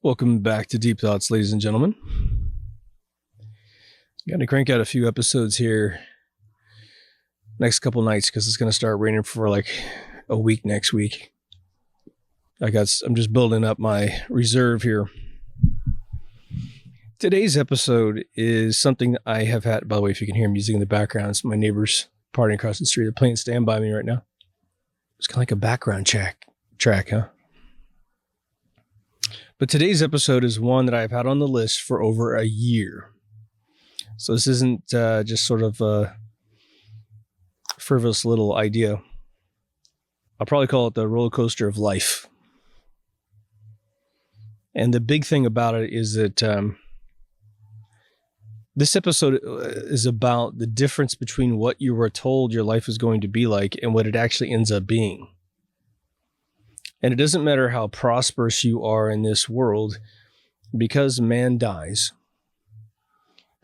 Welcome back to Deep Thoughts, ladies and gentlemen. Got to crank out a few episodes here next couple nights because it's going to start raining for like a week next week. I'm just building up my reserve here. Today's episode is something that I have had. By the way, if you can hear music in the background, it's my neighbors partying across the street. They're playing Stand By Me right now. It's kind of like a background track, huh? But today's episode is one that I've had on the list for over a year. So this isn't just sort of a frivolous little idea. I'll probably call it the roller coaster of life. And the big thing about it is that this episode is about the difference between what you were told your life is going to be like and what it actually ends up being. And it doesn't matter how prosperous you are in this world, because man dies.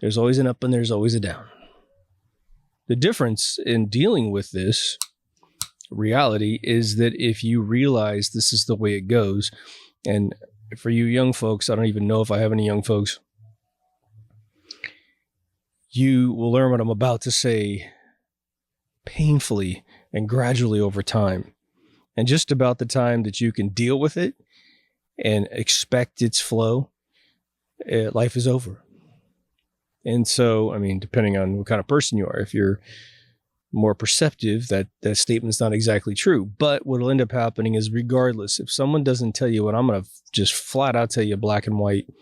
There's always an up and there's always a down. The difference in dealing with this reality is that if you realize this is the way it goes, and for you young folks, I don't even know if I have any young folks, you will learn what I'm about to say painfully and gradually over time. And just about the time that you can deal with it and expect its flow, life is over. And so, I mean, depending on what kind of person you are, if you're more perceptive, that statement's not exactly true. But what will end up happening is, regardless, if someone doesn't tell you what I'm going to just flat out tell you black and white,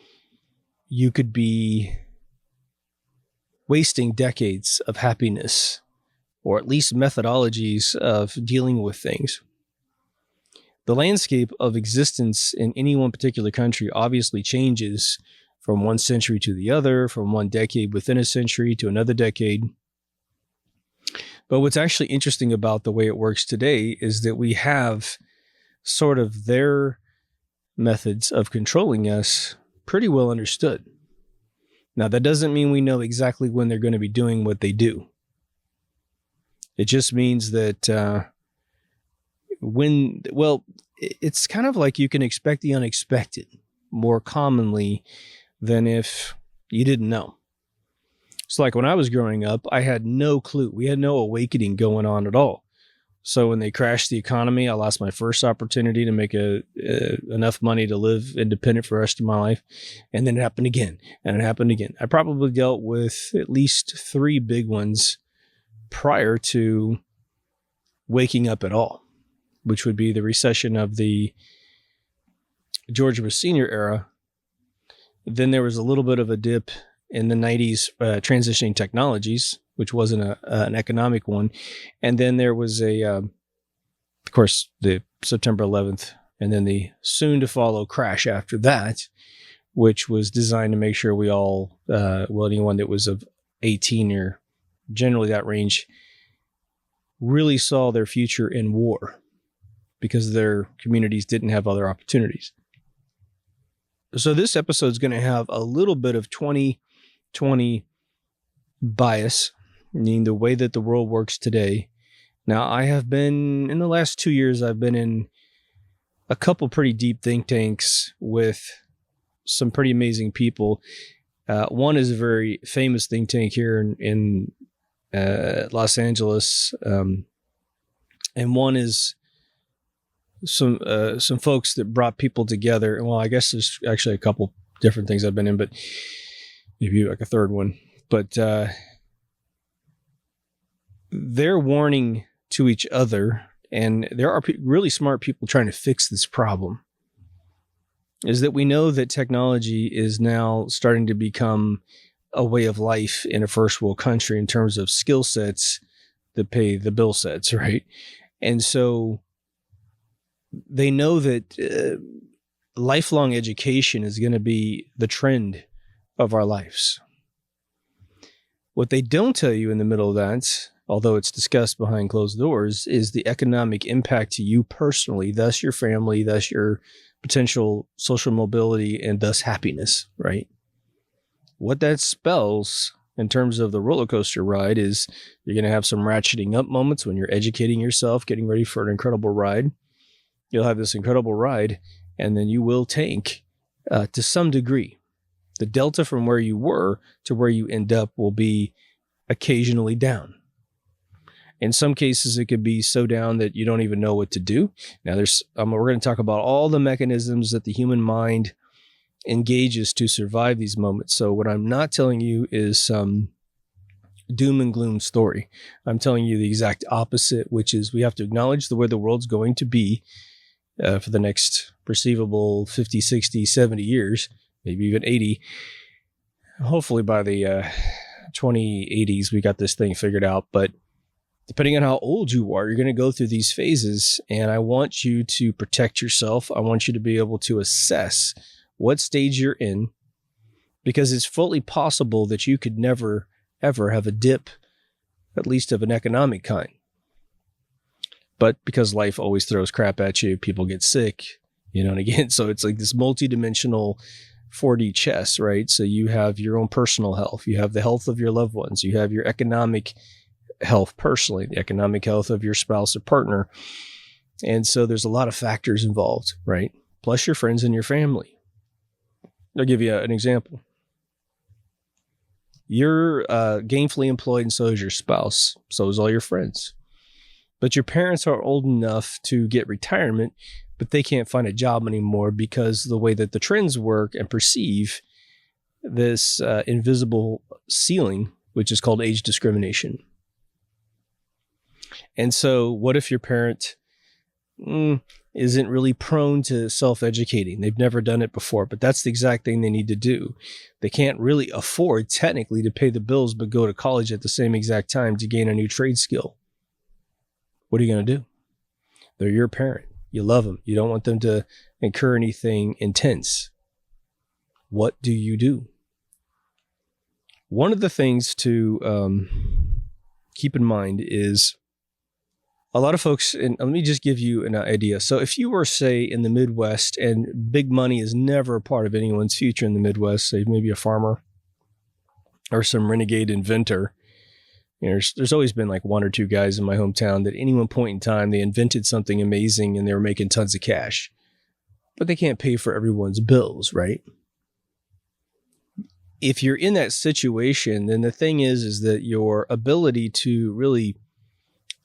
you could be wasting decades of happiness, or at least methodologies of dealing with things. The landscape of existence in any one particular country obviously changes from one century to the other, from one decade within a century to another decade. But what's actually interesting about the way it works today is that we have sort of their methods of controlling us pretty well understood. Now, that doesn't mean we know exactly when they're going to be doing what they do. It just means that it's kind of like you can expect the unexpected more commonly than if you didn't know. It's like when I was growing up, I had no clue. We had no awakening going on at all. So when they crashed the economy, I lost my first opportunity to make enough money to live independent for the rest of my life. And then it happened again, and it happened again. I probably dealt with at least 3 big ones prior to waking up at all, which would be the recession of the George Bush Sr. era. Then there was a little bit of a dip in the 90s transitioning technologies, which wasn't an economic one. And then there was of course, the September 11th, and then the soon to follow crash after that, which was designed to make sure we all, anyone that was of 18 or generally that range, really saw their future in war, because their communities didn't have other opportunities. So this episode is going to have a little bit of 2020 bias, meaning the way that the world works today. Now, I have been, in the last 2 years, I've been in a couple pretty deep think tanks with some pretty amazing people. One is a very famous think tank here in Los Angeles, and one is some folks that brought people together. And well, I guess there's actually a couple different things I've been in, but maybe like a third one. But they're warning to each other, and there are really smart people trying to fix this problem, is that we know that technology is now starting to become a way of life in a first world country in terms of skill sets that pay the bill sets, right? And so they know that lifelong education is going to be the trend of our lives. What they don't tell you in the middle of that, although it's discussed behind closed doors, is the economic impact to you personally, thus your family, thus your potential social mobility, and thus happiness, right? What that spells in terms of the roller coaster ride is you're going to have some ratcheting up moments when you're educating yourself, getting ready for an incredible ride. You'll have this incredible ride, and then you will tank to some degree. The delta from where you were to where you end up will be occasionally down. In some cases, it could be so down that you don't even know what to do. Now, we're going to talk about all the mechanisms that the human mind engages to survive these moments. So what I'm not telling you is some doom and gloom story. I'm telling you the exact opposite, which is we have to acknowledge the way the world's going to be for the next perceivable 50, 60, 70 years, maybe even 80. Hopefully by the 2080s, we got this thing figured out. But depending on how old you are, you're going to go through these phases. And I want you to protect yourself. I want you to be able to assess what stage you're in, because it's fully possible that you could never, ever have a dip, at least of an economic kind. But because life always throws crap at you, people get sick, and again, so it's like this multidimensional 4D chess, right? So you have your own personal health, you have the health of your loved ones, you have your economic health personally, the economic health of your spouse or partner. And so there's a lot of factors involved, right? Plus your friends and your family. I'll give you an example. You're gainfully employed and so is your spouse. So is all your friends. But your parents are old enough to get retirement, but they can't find a job anymore because the way that the trends work and perceive this invisible ceiling, which is called age discrimination. And so what if your parent isn't really prone to self-educating? They've never done it before, but that's the exact thing they need to do. They can't really afford technically to pay the bills, but go to college at the same exact time to gain a new trade skill. What are you going to do? They're your parent. You love them. You don't want them to incur anything intense. What do you do? One of the things to keep in mind is a lot of folks, and let me just give you an idea. So if you were, say, in the Midwest, and big money is never a part of anyone's future in the Midwest, say maybe a farmer or some renegade inventor, there's always been like one or two guys in my hometown that at any one point in time, they invented something amazing and they were making tons of cash, but they can't pay for everyone's bills, right? If you're in that situation, then the thing is that your ability to really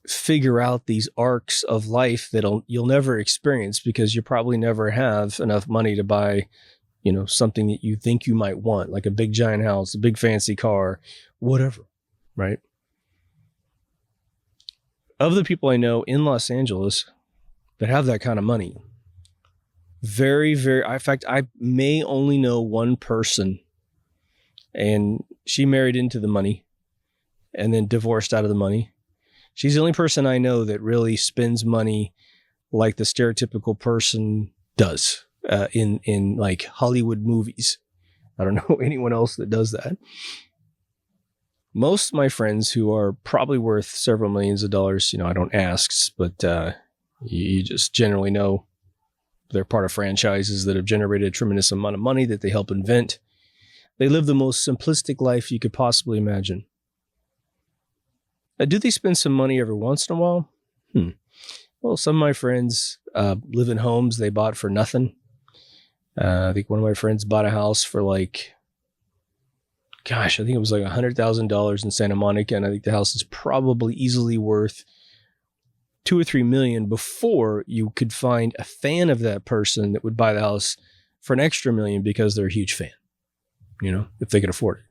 figure out these arcs of life that you'll never experience because you probably never have enough money to buy, something that you think you might want, like a big giant house, a big fancy car, whatever, right? Of the people I know in Los Angeles that have that kind of money, very, very, in fact, I may only know one person, and she married into the money and then divorced out of the money. She's the only person I know that really spends money like the stereotypical person does in like Hollywood movies. I don't know anyone else that does that. Most of my friends who are probably worth several millions of dollars, I don't ask, but you just generally know they're part of franchises that have generated a tremendous amount of money that they help invent. They live the most simplistic life you could possibly imagine. Do they spend some money every once in a while? Well, some of my friends live in homes they bought for nothing. I think one of my friends bought a house for I think it was like $100,000 in Santa Monica. And I think the house is probably easily worth $2 or $3 million before you could find a fan of that person that would buy the house for an extra $1 million because they're a huge fan, if they could afford it.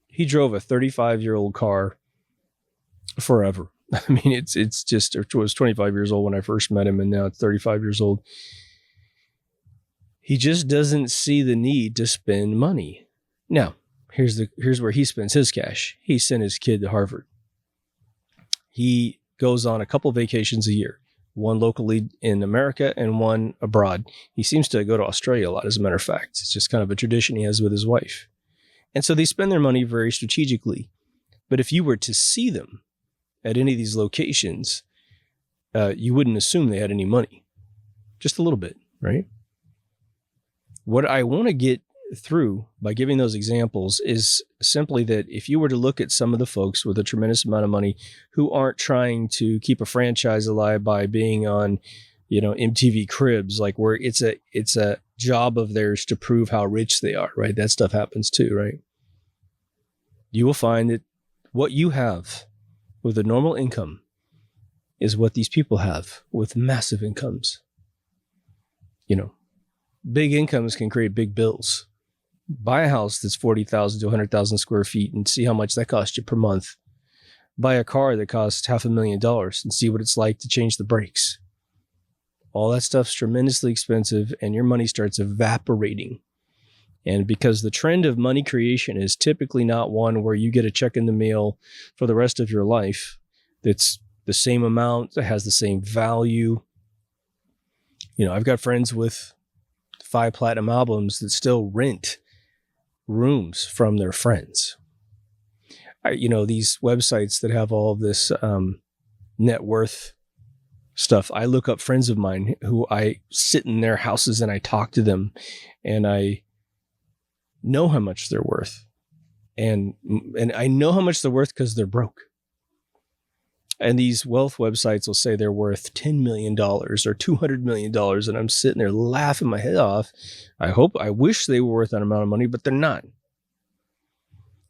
He drove a 35-year-old car forever. I mean, it was 25 years old when I first met him, and now it's 35 years old. He just doesn't see the need to spend money. Now, here's where he spends his cash. He sent his kid to Harvard. He goes on a couple vacations a year, one locally in America and one abroad. He seems to go to Australia a lot, as a matter of fact. It's just kind of a tradition he has with his wife. And so they spend their money very strategically. But if you were to see them at any of these locations, you wouldn't assume they had any money. Just a little bit, right? What I want to get through by giving those examples is simply that if you were to look at some of the folks with a tremendous amount of money who aren't trying to keep a franchise alive by being on MTV Cribs, like where it's a job of theirs to prove how rich they are, right? That stuff happens too, right? You will find that what you have with a normal income is what these people have with massive incomes. Big incomes can create big bills. Buy a house that's 40,000 to 100,000 square feet and see how much that costs you per month. Buy a car that costs $500,000 and see what it's like to change the brakes. All that stuff's tremendously expensive, and your money starts evaporating. And because the trend of money creation is typically not one where you get a check in the mail for the rest of your life that's the same amount, that has the same value. I've got friends with 5 platinum albums that still rent rooms from their friends. These websites that have all of this net worth stuff. I look up friends of mine who I sit in their houses and I talk to them, and I know how much they're worth. And I know how much they're worth because they're broke. And these wealth websites will say they're worth $10 million or $200 million. And I'm sitting there laughing my head off. I wish they were worth that amount of money, but they're not.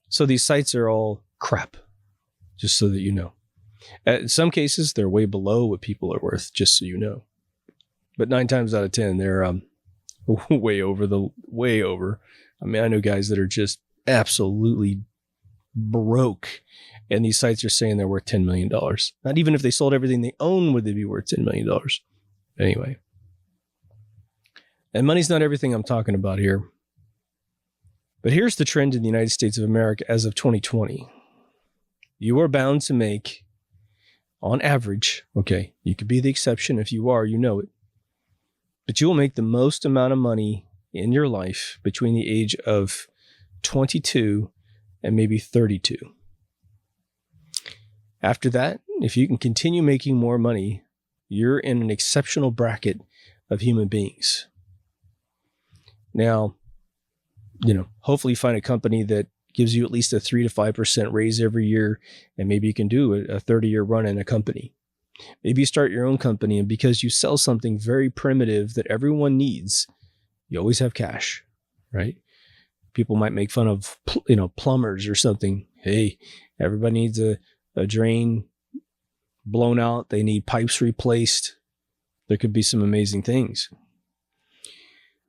So these sites are all crap, just so that you know. In some cases, they're way below what people are worth, just so you know. But 9 times out of 10, they're way over. I mean, I know guys that are just absolutely broke, and these sites are saying they're worth $10 million. Not even if they sold everything they own would they be worth $10 million. Anyway. And money's not everything I'm talking about here. But here's the trend in the United States of America as of 2020. You are bound to make, on average, okay, you could be the exception. If you are, you know it. But you will make the most amount of money in your life between the age of 22 and maybe 32. After that, if you can continue making more money, you're in an exceptional bracket of human beings. Now, hopefully you find a company that gives you at least a 3 to 5% raise every year, and maybe you can do a 30-year run in a company. Maybe you start your own company, and because you sell something very primitive that everyone needs, you always have cash, right? People might make fun of, plumbers or something. Hey, everybody needs a drain blown out. They need pipes replaced. There could be some amazing things.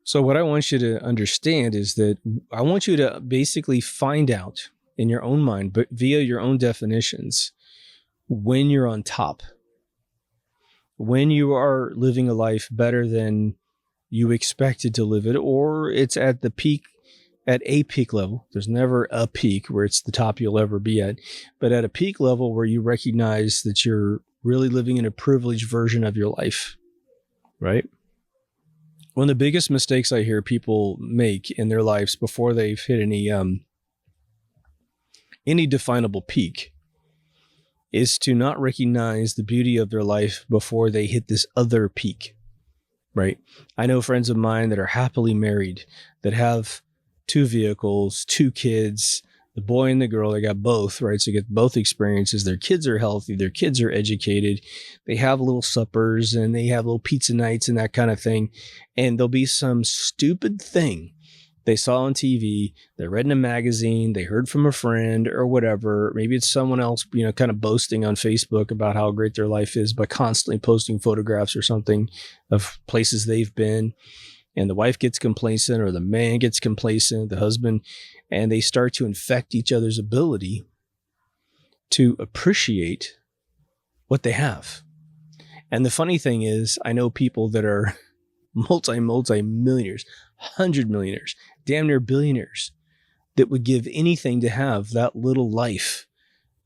So what I want you to understand is that I want you to basically find out in your own mind, but via your own definitions, when you're on top, when you are living a life better than you expected to live it, or it's at the peak, at a peak level. There's never a peak where it's the top you'll ever be at, but at a peak level where you recognize that you're really living in a privileged version of your life, right? One of the biggest mistakes I hear people make in their lives before they've hit any definable peak is to not recognize the beauty of their life before they hit this other peak, right? I know friends of mine that are happily married, that have 2 vehicles, 2 kids, the boy and the girl. They got both, right? So you get both experiences. Their kids are healthy. Their kids are educated. They have little suppers and they have little pizza nights and that kind of thing. And there'll be some stupid thing they saw on TV, they read in a magazine, they heard from a friend or whatever. Maybe it's someone else, kind of boasting on Facebook about how great their life is by constantly posting photographs or something of places they've been. And the wife gets complacent, or the man gets complacent, the husband, and they start to infect each other's ability to appreciate what they have. And the funny thing is, I know people that are multi-millionaires, 100 millionaires, damn near billionaires, that would give anything to have that little life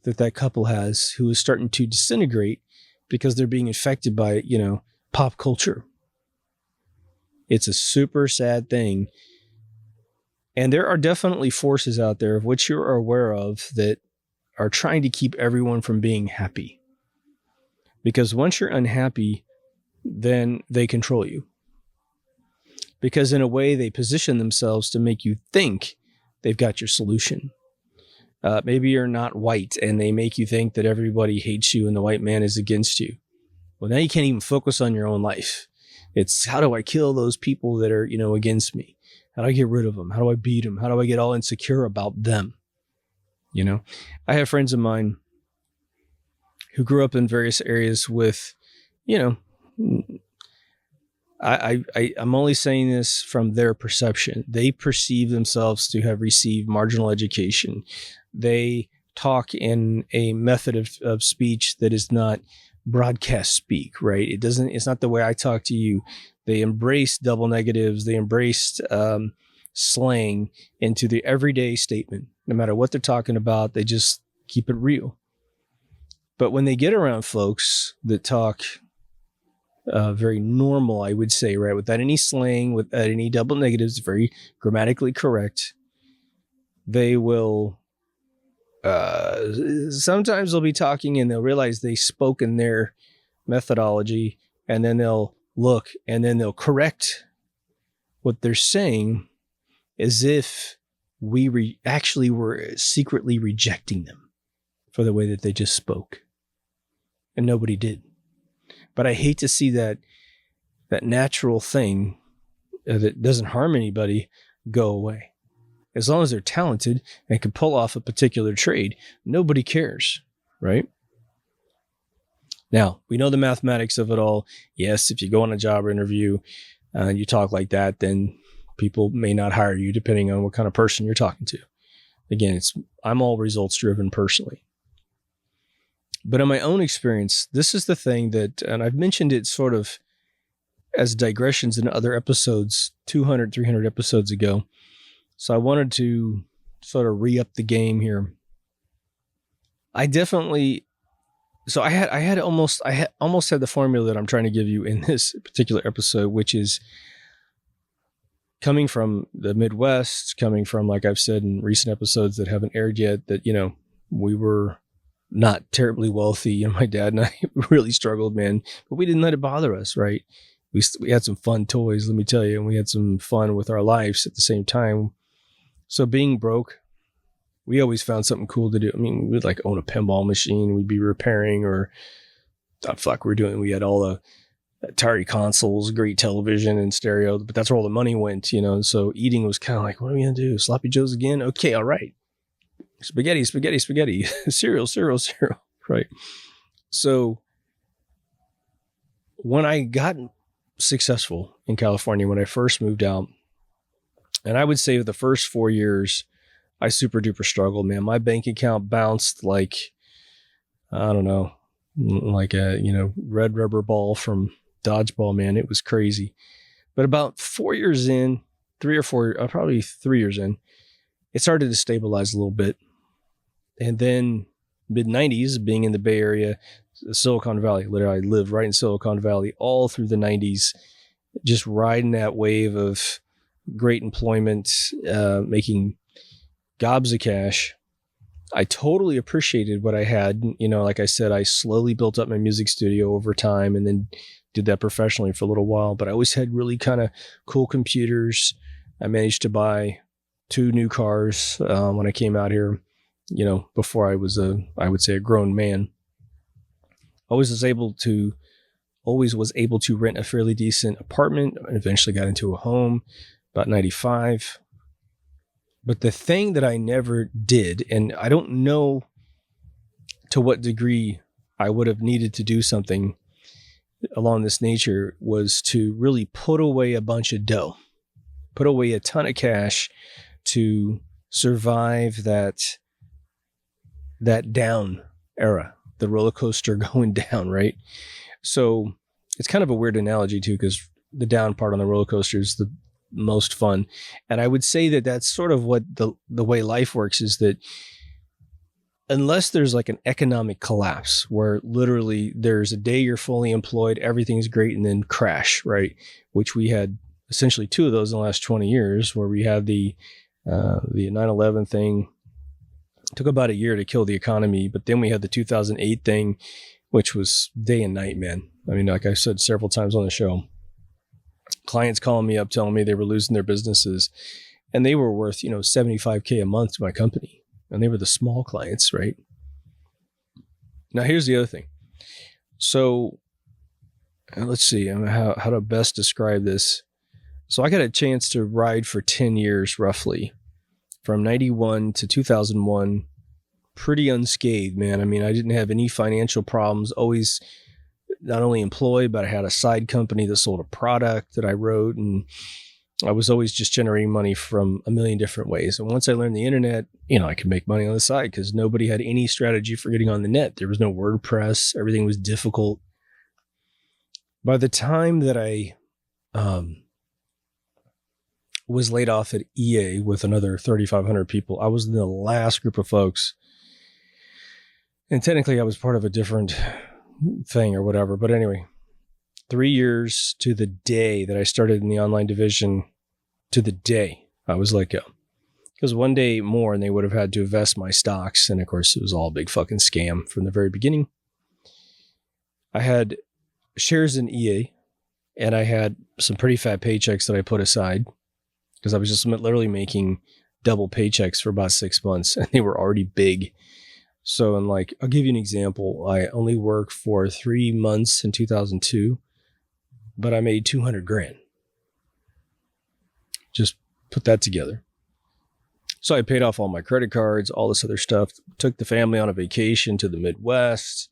that couple has, who is starting to disintegrate because they're being infected by, pop culture. It's a super sad thing. And there are definitely forces out there of which you're aware of that are trying to keep everyone from being happy. Because once you're unhappy, then they control you. Because in a way, they position themselves to make you think they've got your solution. Maybe you're not white and they make you think that everybody hates you and the white man is against you. Well, now you can't even focus on your own life. It's how do I kill those people that are, against me? How do I get rid of them? How do I beat them? How do I get all insecure about them? I have friends of mine who grew up in various areas with, I'm only saying this from their perception. They perceive themselves to have received marginal education. They talk in a method of speech that is not broadcast speak, right? It's not the way I talk to you. They embrace double negatives. They embraced slang into the everyday statement. No matter what they're talking about, they just keep it real. But when they get around folks that talk very normal, I would say, right, without any slang, without any double negatives, very grammatically correct, they will sometimes they'll be talking and they'll realize they spoke in their methodology, and then they'll look and then they'll correct what they're saying as if we actually were secretly rejecting them for the way that they just spoke. And nobody did. But I hate to see that natural thing that doesn't harm anybody go away. As long as they're talented and can pull off a particular trade, nobody cares, right? Now, we know the mathematics of it all. Yes, if you go on a job interview and you talk like that, then people may not hire you depending on what kind of person you're talking to. Again, I'm all results driven personally. But in my own experience, this is the thing that, and I've mentioned it sort of as digressions in other episodes, 200, 300 episodes ago. So I wanted to sort of re-up the game here. I almost had the formula that I'm trying to give you in this particular episode, which is coming from the Midwest, coming from, like I've said in recent episodes that haven't aired yet, that, we were not terribly wealthy. My dad and I really struggled, man, but we didn't let it bother us, right? We had some fun toys, let me tell you, and we had some fun with our lives at the same time. So being broke, we always found something cool to do. I mean, we'd like own a pinball machine. We'd be repairing or we had all the Atari consoles, great television and stereo, but that's where all the money went, So eating was kind of like, what are we going to do? Sloppy Joes again? Okay. All right. Spaghetti, cereal, right? So when I got successful in California, when I first moved out, and I would say the first 4 years, I super duper struggled, man. My bank account bounced like, I don't know, like a, red rubber ball from dodgeball, man. It was crazy. But about 4 years in, probably 3 years in, it started to stabilize a little bit. And then mid-90s, being in the Bay Area, Silicon Valley, literally I lived right in Silicon Valley all through the 90s, just riding that wave of great employment, making gobs of cash. I totally appreciated what I had. Like I said, I slowly built up my music studio over time and then did that professionally for a little while, but I always had really kind of cool computers. I managed to buy 2 new cars when I came out here, before I was I would say a grown man. Always was able to rent a fairly decent apartment and eventually got into a home about 95. But the thing that I never did, and I don't know to what degree I would have needed to do something along this nature, was to really put away a bunch of dough, put away a ton of cash to survive that down era, the roller coaster going down, right? So it's kind of a weird analogy too, because the down part on the roller coaster is the most fun. And I would say that that's sort of what the way life works, is that unless there's like an economic collapse where literally there's a day you're fully employed, everything's great, and then crash, right? Which we had essentially 2 of those in the last 20 years, where we had the 9/11 thing. It took about a year to kill the economy, but then we had the 2008 thing, which was day and night, man. I mean, like I said several times on the show, clients calling me up telling me they were losing their businesses, and they were worth, $75K a month to my company, and they were the small clients, right? Now, here's the other thing. So let's see how to best describe this. So I got a chance to ride for 10 years roughly, from 91 to 2001, pretty unscathed, man. I mean, I didn't have any financial problems, always not only employed, but I had a side company that sold a product that I wrote, and I was always just generating money from a million different ways. And once I learned the internet, I could make money on the side because nobody had any strategy for getting on the net. There was no WordPress. Everything was difficult. By the time that I was laid off at EA with another 3,500 people, I was in the last group of folks. And technically I was part of a different thing or whatever. But anyway, 3 years to the day that I started in the online division, to the day I was let go. Because one day more and they would have had to invest my stocks. And of course, it was all a big fucking scam from the very beginning. I had shares in EA and I had some pretty fat paychecks that I put aside because I was just literally making double paychecks for about 6 months and they were already big. So I'll give you an example. I only worked for 3 months in 2002, but I made 200 grand. Just put that together. So I paid off all my credit cards, all this other stuff, took the family on a vacation to the Midwest.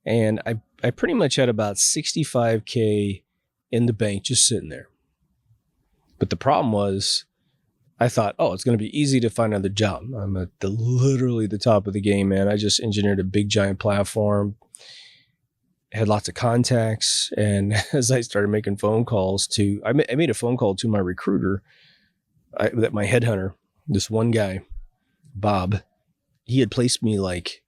And I pretty much had about $65K in the bank just sitting there. But the problem was I thought, it's going to be easy to find another job. I'm at literally the top of the game, man. I just engineered a big giant platform, had lots of contacts. And as I started making phone calls I made a phone call to my recruiter, my headhunter, this one guy, Bob. He had placed me like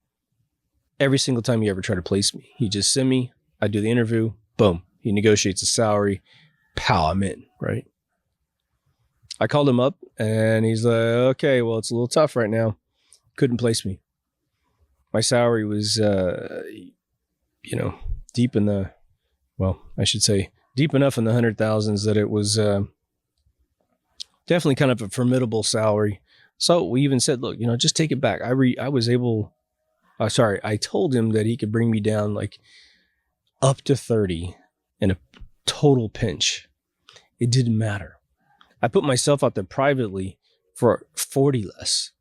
every single time he ever tried to place me. He just sent me, I do the interview, boom. He negotiates a salary, pow, I'm in, right? I called him up and he's like, okay, well, it's a little tough right now. Couldn't place me. My salary was, deep in the, deep enough in the 100,000s that it was definitely kind of a formidable salary. So we even said, look, just take it back. I told him that he could bring me down like up to 30 in a total pinch. It didn't matter. I put myself out there privately for 40 less.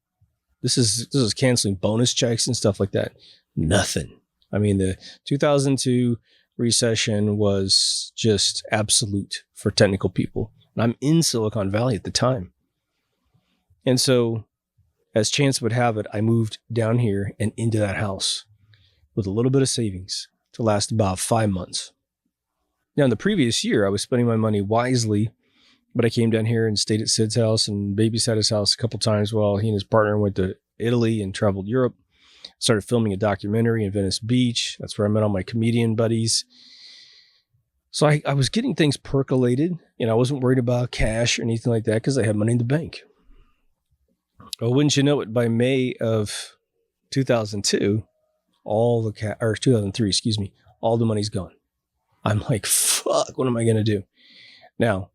This is canceling bonus checks and stuff like that. Nothing. I mean, the 2002 recession was just absolute for technical people. And I'm in Silicon Valley at the time. And so, as chance would have it, I moved down here and into that house with a little bit of savings to last about 5 months. Now, in the previous year, I was spending my money wisely, but I came down here and stayed at Sid's house and babysat his house a couple times while he and his partner went to Italy and traveled Europe. Started filming a documentary in Venice Beach. That's where I met all my comedian buddies. So I was getting things percolated. I wasn't worried about cash or anything like that because I had money in the bank. Well, wouldn't you know it, by May of 2002, 2003, all the money's gone. I'm like, fuck, what am I going to do? Now,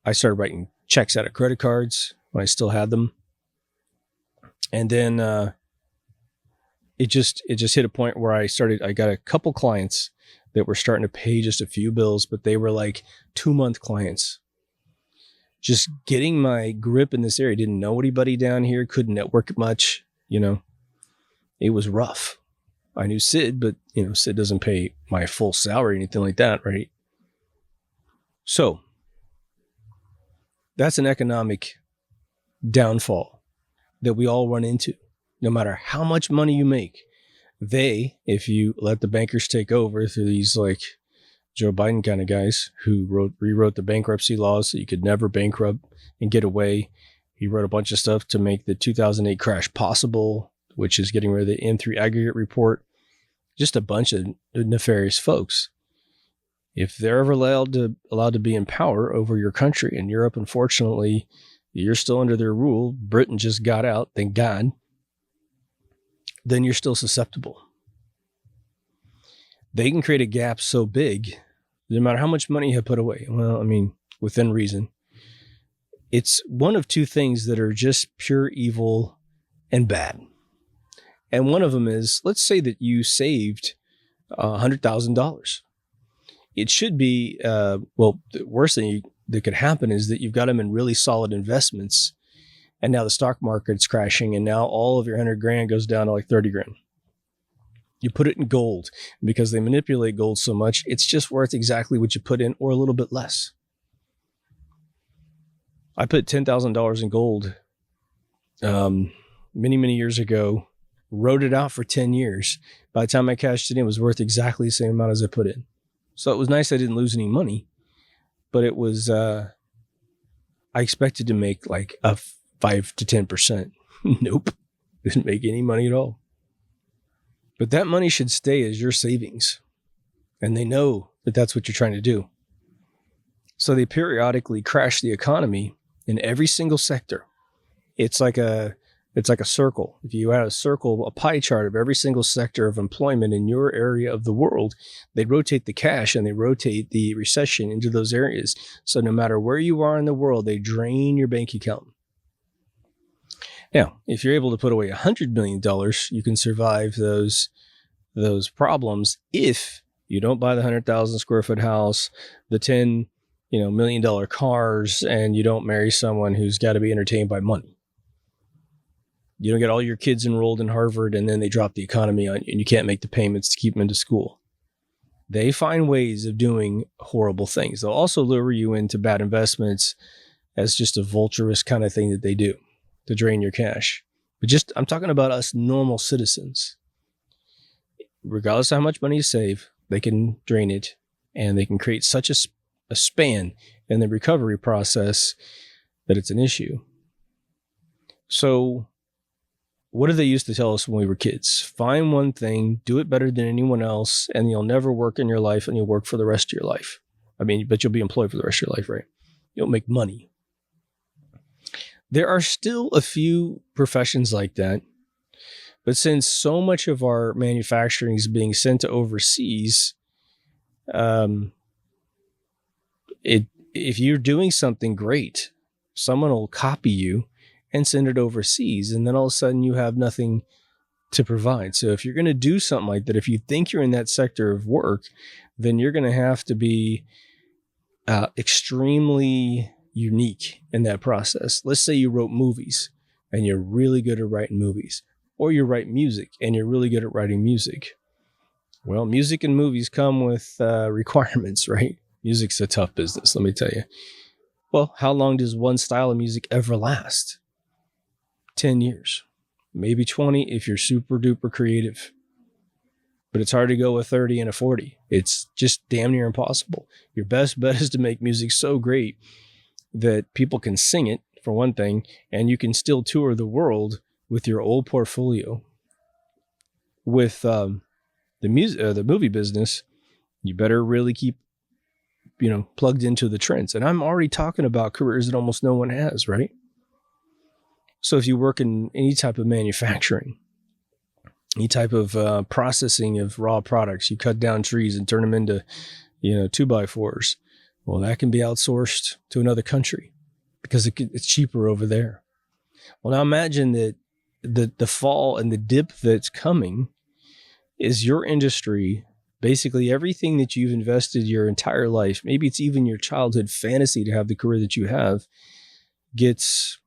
I started writing checks out of credit cards when I still had them. And then it just hit a point where I got a couple clients that were starting to pay just a few bills, but they were like 2-month clients. Just getting my grip in this area. Didn't know anybody down here, couldn't network much, It was rough. I knew Sid, but, Sid doesn't pay my full salary or anything like that, right? So, that's an economic downfall that we all run into. No matter how much money you make, if you let the bankers take over through these like Joe Biden kind of guys who rewrote the bankruptcy laws so you could never bankrupt and get away. He wrote a bunch of stuff to make the 2008 crash possible, which is getting rid of the M3 aggregate report. Just a bunch of nefarious folks. If they're ever allowed to be in power over your country, and Europe, unfortunately, you're still under their rule. Britain just got out, thank God. Then you're still susceptible. They can create a gap so big, no matter how much money you have put away. Well, I mean, within reason. It's one of two things that are just pure evil and bad. And one of them is, let's say that you saved $100,000. It should be, well, the worst thing that could happen is that you've got them in really solid investments, and now the stock market's crashing, and now all of your 100 grand goes down to like 30 grand. You put it in gold, because they manipulate gold so much, it's just worth exactly what you put in or a little bit less. I put $10,000 in gold many years ago, wrote it out for 10 years. By the time I cashed it in, it was worth exactly the same amount as I put in. So it was nice I didn't lose any money, but it was, I expected to make like a 5 to 10%. Nope. Didn't make any money at all. But that money should stay as your savings. And they know that that's what you're trying to do. So they periodically crash the economy in every single sector. It's like a circle. If you had a circle, a pie chart of every single sector of employment in your area of the world, they rotate the cash and they rotate the recession into those areas. So no matter where you are in the world, they drain your bank account. Now, if you're able to put away $100 million, you can survive those problems if you don't buy the 100,000 square foot house, the $10 million cars, and you don't marry someone who's got to be entertained by money. You don't get all your kids enrolled in Harvard and then they drop the economy on you and you can't make the payments to keep them into school. They find ways of doing horrible things. They'll also lure you into bad investments as just a vulturous kind of thing that they do to drain your cash. But I'm talking about us normal citizens. Regardless of how much money you save, they can drain it, and they can create such a span in the recovery process that it's an issue. So what did they used to tell us when we were kids? Find one thing, do it better than anyone else, and you'll never work in your life, and you'll work for the rest of your life. But you'll be employed for the rest of your life, right? You'll make money. There are still a few professions like that, but since so much of our manufacturing is being sent to overseas, if you're doing something great, someone will copy you and send it overseas, and then all of a sudden you have nothing to provide. So if you're going to do something like that, if you think you're in that sector of work, then you're going to have to be extremely unique in that process. Let's say you wrote movies and you're really good at writing movies, or you write music and you're really good at writing music. Well, music and movies come with requirements, right? Music's a tough business, let me tell you. Well, how long does one style of music ever last? 10 years, maybe 20 if you're super duper creative. But it's hard to go with 30 and a 40. It's just damn near impossible. Your best bet is to make music so great that people can sing it, for one thing, and you can still tour the world with your old portfolio. With the movie business, you better really keep plugged into the trends. And I'm already talking about careers that almost no one has, right? So if you work in any type of manufacturing, any type of processing of raw products, you cut down trees and turn them into, 2x4s. Well, that can be outsourced to another country because it's cheaper over there. Well, now imagine that the fall and the dip that's coming is your industry. Basically, everything that you've invested your entire life, maybe it's even your childhood fantasy to have the career that you have, gets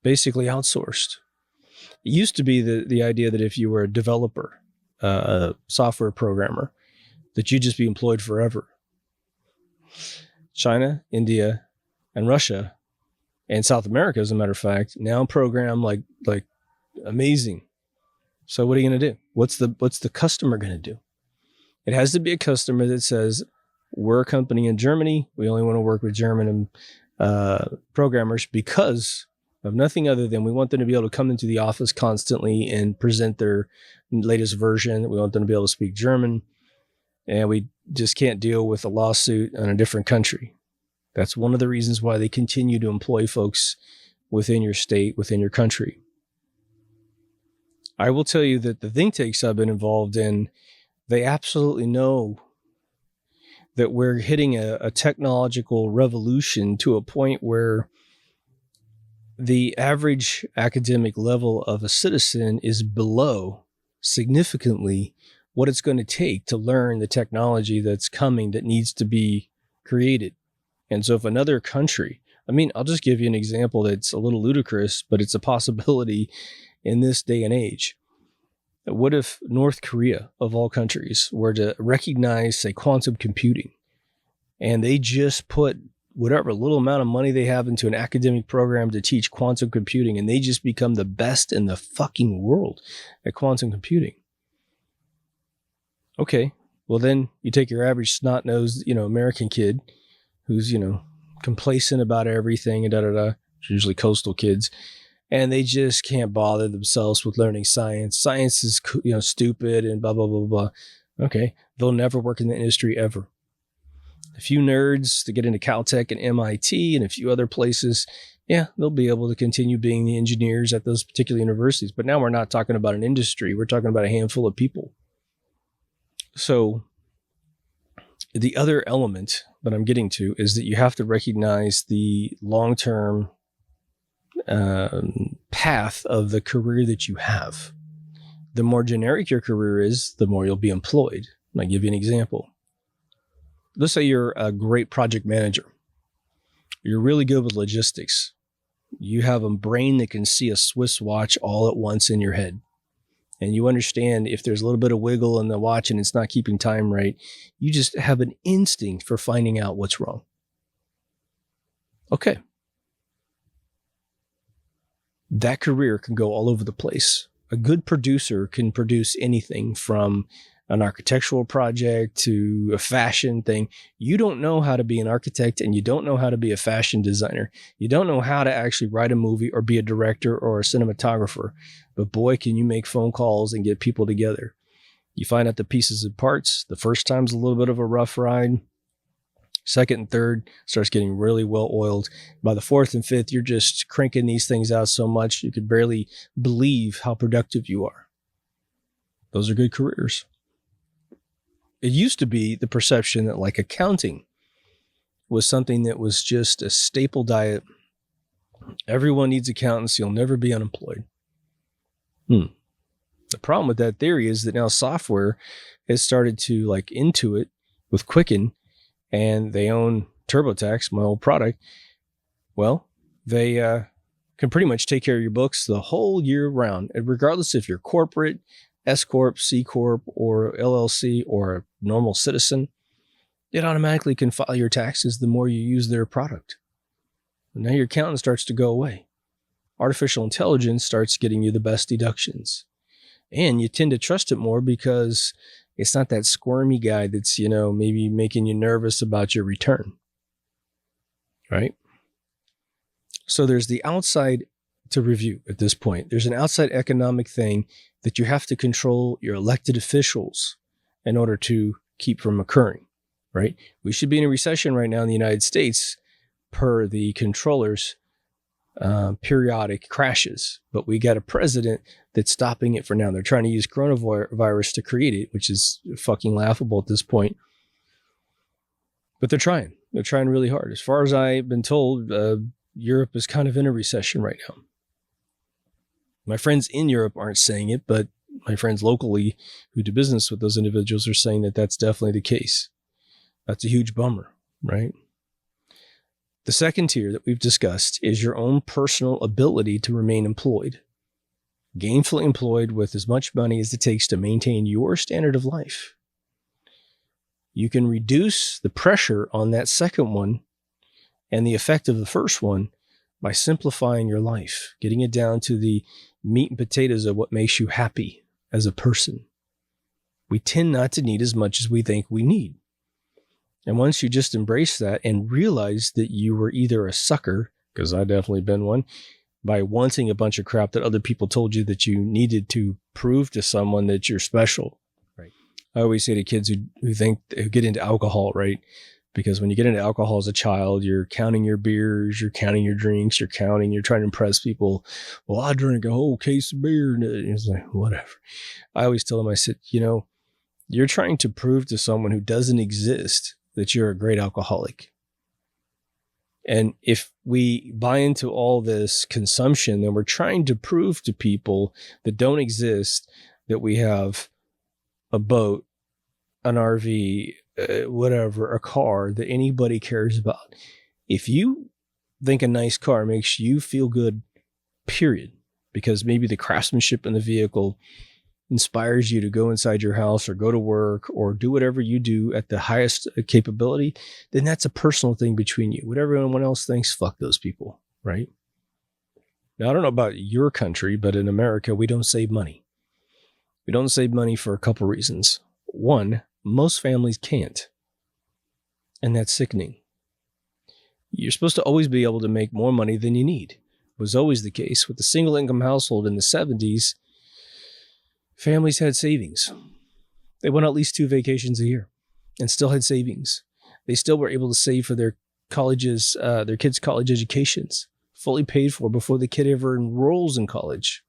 basically outsourced. It used to be the idea that if you were a developer, a software programmer, that you'd just be employed forever. China, India, and Russia, and South America, as a matter of fact, now program like amazing. So what are you going to do? What's the customer going to do? It has to be a customer that says, we're a company in Germany. We only want to work with German programmers because of nothing other than we want them to be able to come into the office constantly and present their latest version. We want them to be able to speak German. And we just can't deal with a lawsuit in a different country. That's one of the reasons why they continue to employ folks within your state, within your country. I will tell you that the think tanks I've been involved in, they absolutely know that we're hitting a technological revolution to a point where the average academic level of a citizen is below significantly what it's going to take to learn the technology that's coming that needs to be created. And so if another country, I mean, I'll just give you an example that's a little ludicrous, but it's a possibility in this day and age. What if North Korea, of all countries, were to recognize, say, quantum computing, and they just put whatever little amount of money they have into an academic program to teach quantum computing, and they just become the best in the fucking world at quantum computing? Okay, well then you take your average snot-nosed, American kid who's, complacent about everything and It's usually coastal kids. And they just can't bother themselves with learning science. Science is, stupid and blah, blah, blah, blah. Okay, they'll never work in the industry ever. A few nerds to get into Caltech and MIT and a few other places, yeah, they'll be able to continue being the engineers at those particular universities. But now we're not talking about an industry. We're talking about a handful of people. So the other element that I'm getting to is that you have to recognize the long-term path of the career that you have. The more generic your career is, the more you'll be employed. I'll give you an example. Let's say you're a great project manager. You're really good with logistics. You have a brain that can see a Swiss watch all at once in your head. And you understand if there's a little bit of wiggle in the watch and it's not keeping time right, you just have an instinct for finding out what's wrong. Okay. That career can go all over the place. A good producer can produce anything from an architectural project to a fashion thing. You don't know how to be an architect and you don't know how to be a fashion designer. You don't know how to actually write a movie or be a director or a cinematographer. But boy, can you make phone calls and get people together. You find out the pieces and parts. The first time's a little bit of a rough ride. Second and third starts getting really well oiled. By the fourth and fifth, you're just cranking these things out so much you could barely believe how productive you are. Those are good careers. It used to be the perception that like accounting was something that was just a staple diet. Everyone needs accountants. You'll never be unemployed. The problem with that theory is that now software has started to like Intuit with Quicken, and they own TurboTax, my old product. Well, they can pretty much take care of your books the whole year round, and regardless if you're corporate, S Corp, C Corp, or LLC, or a normal citizen, it automatically can file your taxes the more you use their product. And now your accountant starts to go away. Artificial intelligence starts getting you the best deductions. And you tend to trust it more because it's not that squirmy guy that's, maybe making you nervous about your return. Right? So there's the outside to review at this point. There's an outside economic thing that you have to control your elected officials in order to keep from occurring, right? We should be in a recession right now in the United States per the controllers' periodic crashes, but we got a president that's stopping it for now. They're trying to use coronavirus to create it, which is fucking laughable at this point. But they're trying. They're trying really hard. As far as I've been told, Europe is kind of in a recession right now. My friends in Europe aren't saying it, but my friends locally who do business with those individuals are saying that that's definitely the case. That's a huge bummer, right? The second tier that we've discussed is your own personal ability to remain employed, gainfully employed with as much money as it takes to maintain your standard of life. You can reduce the pressure on that second one and the effect of the first one by simplifying your life, getting it down to the meat and potatoes of what makes you happy as a person. We tend not to need as much as we think we need. And once you just embrace that and realize that you were either a sucker, because I've definitely been one, by wanting a bunch of crap that other people told you that you needed to prove to someone that you're special. Right. I always say to kids who get into alcohol, right? Because when you get into alcohol as a child, you're counting your beers, you're counting your drinks, you're trying to impress people. Well, I drank a whole case of beer. And it's like, whatever. I always tell them, I said, you're trying to prove to someone who doesn't exist that you're a great alcoholic. And if we buy into all this consumption, then we're trying to prove to people that don't exist that we have a boat, an RV, whatever, a car that anybody cares about. If you think a nice car makes you feel good, period, because maybe the craftsmanship in the vehicle inspires you to go inside your house or go to work or do whatever you do at the highest capability, then that's a personal thing between you. Whatever anyone else thinks, fuck those people, right? Now, I don't know about your country, but in America, we don't save money. We don't save money for a couple reasons. One, most families can't. And that's sickening. You're supposed to always be able to make more money than you need. It was always the case. With the single income household in the 70s, families had savings. They went at least 2 vacations a year and still had savings. They still were able to save for their colleges, their kids' college educations, fully paid for before the kid ever enrolls in college.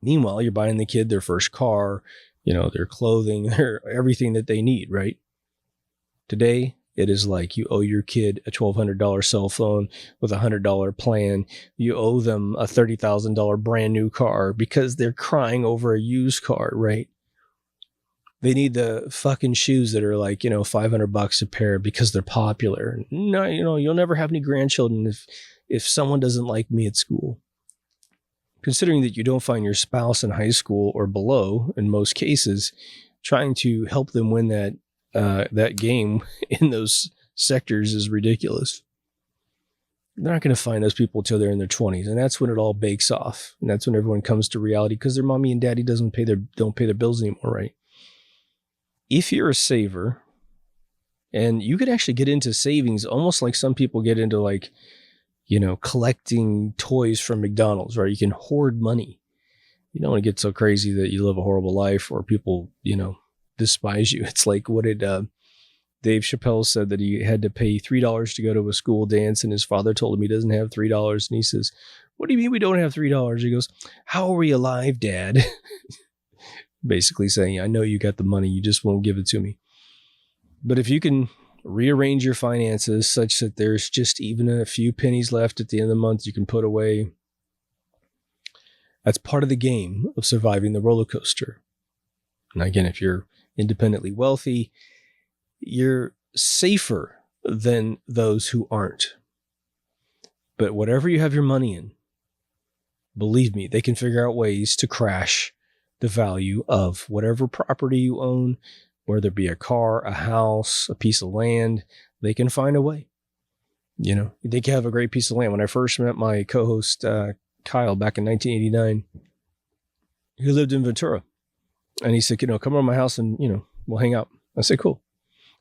Meanwhile, you're buying the kid their first car, their clothing, their everything that they need, right? Today, it is like you owe your kid a $1,200 cell phone with a $100 plan. You owe them a $30,000 brand new car because they're crying over a used car, right? They need the fucking shoes that are like, $500 a pair because they're popular. No, you'll never have any grandchildren if someone doesn't like me at school. Considering that you don't find your spouse in high school or below, in most cases, trying to help them win that game in those sectors is ridiculous. They're not going to find those people till they're in their 20s, and that's when it all bakes off, and that's when everyone comes to reality because their mommy and daddy don't pay their bills anymore, right? If you're a saver, and you could actually get into savings almost like some people get into collecting toys from McDonald's, right? You can hoard money. You don't want to get so crazy that you live a horrible life or people, despise you. It's like, what did Dave Chappelle said that he had to pay $3 to go to a school dance, and his father told him he doesn't have $3. And he says, "What do you mean we don't have $3? He goes, "How are we alive, Dad?" Basically saying, I know you got the money, you just won't give it to me. But if you can rearrange your finances such that there's just even a few pennies left at the end of the month you can put away, that's part of the game of surviving the roller coaster. And again, if you're independently wealthy, you're safer than those who aren't. But whatever you have your money in, believe me, they can figure out ways to crash the value of whatever property you own, whether it be a car, a house, a piece of land. They can find a way. You think you have a great piece of land. When I first met my co-host, Kyle, back in 1989, he lived in Ventura. And he said, come over to my house and, we'll hang out. I said, cool.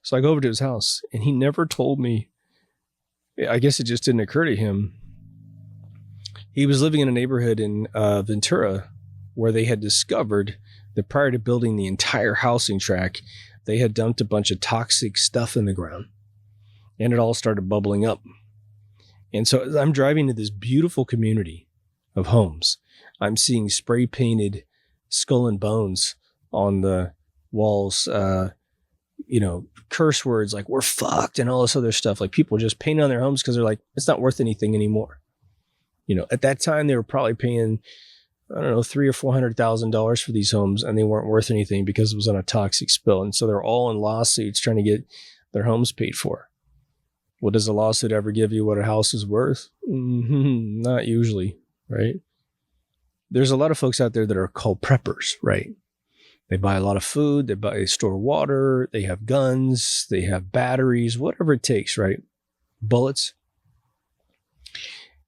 So I go over to his house, and he never told me. I guess it just didn't occur to him. He was living in a neighborhood in Ventura where they had discovered that prior to building the entire housing tract, they had dumped a bunch of toxic stuff in the ground, and it all started bubbling up. And so as I'm driving to this beautiful community of homes, I'm seeing spray painted skull and bones on the walls, curse words like "we're fucked" and all this other stuff. Like people just painting on their homes because they're like, it's not worth anything anymore. At that time they were probably paying, I don't know, $300,000 or $400,000 for these homes, and they weren't worth anything because it was on a toxic spill. And so they're all in lawsuits trying to get their homes paid for. Well, does a lawsuit ever give you what a house is worth? Not usually, right? There's a lot of folks out there that are called preppers, right? They buy a lot of food, they store water, they have guns, they have batteries, whatever it takes, right? Bullets.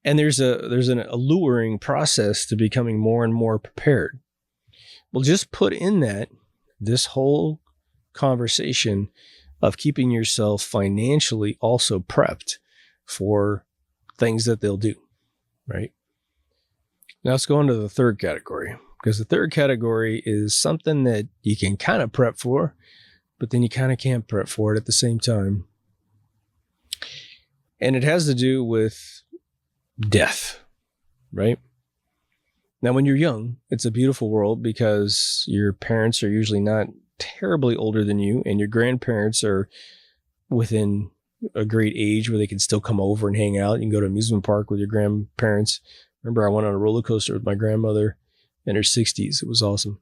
And there's an alluring process to becoming more and more prepared. Well, just put in this whole conversation of keeping yourself financially also prepped for things that they'll do, right? Now let's go on to the third category, because the third category is something that you can kind of prep for, but then you kind of can't prep for it at the same time. And it has to do with death, right? Now, when you're young, it's a beautiful world because your parents are usually not terribly older than you, and your grandparents are within a great age where they can still come over and hang out. You can go to an amusement park with your grandparents. Remember, I went on a roller coaster with my grandmother in her 60s. It was awesome.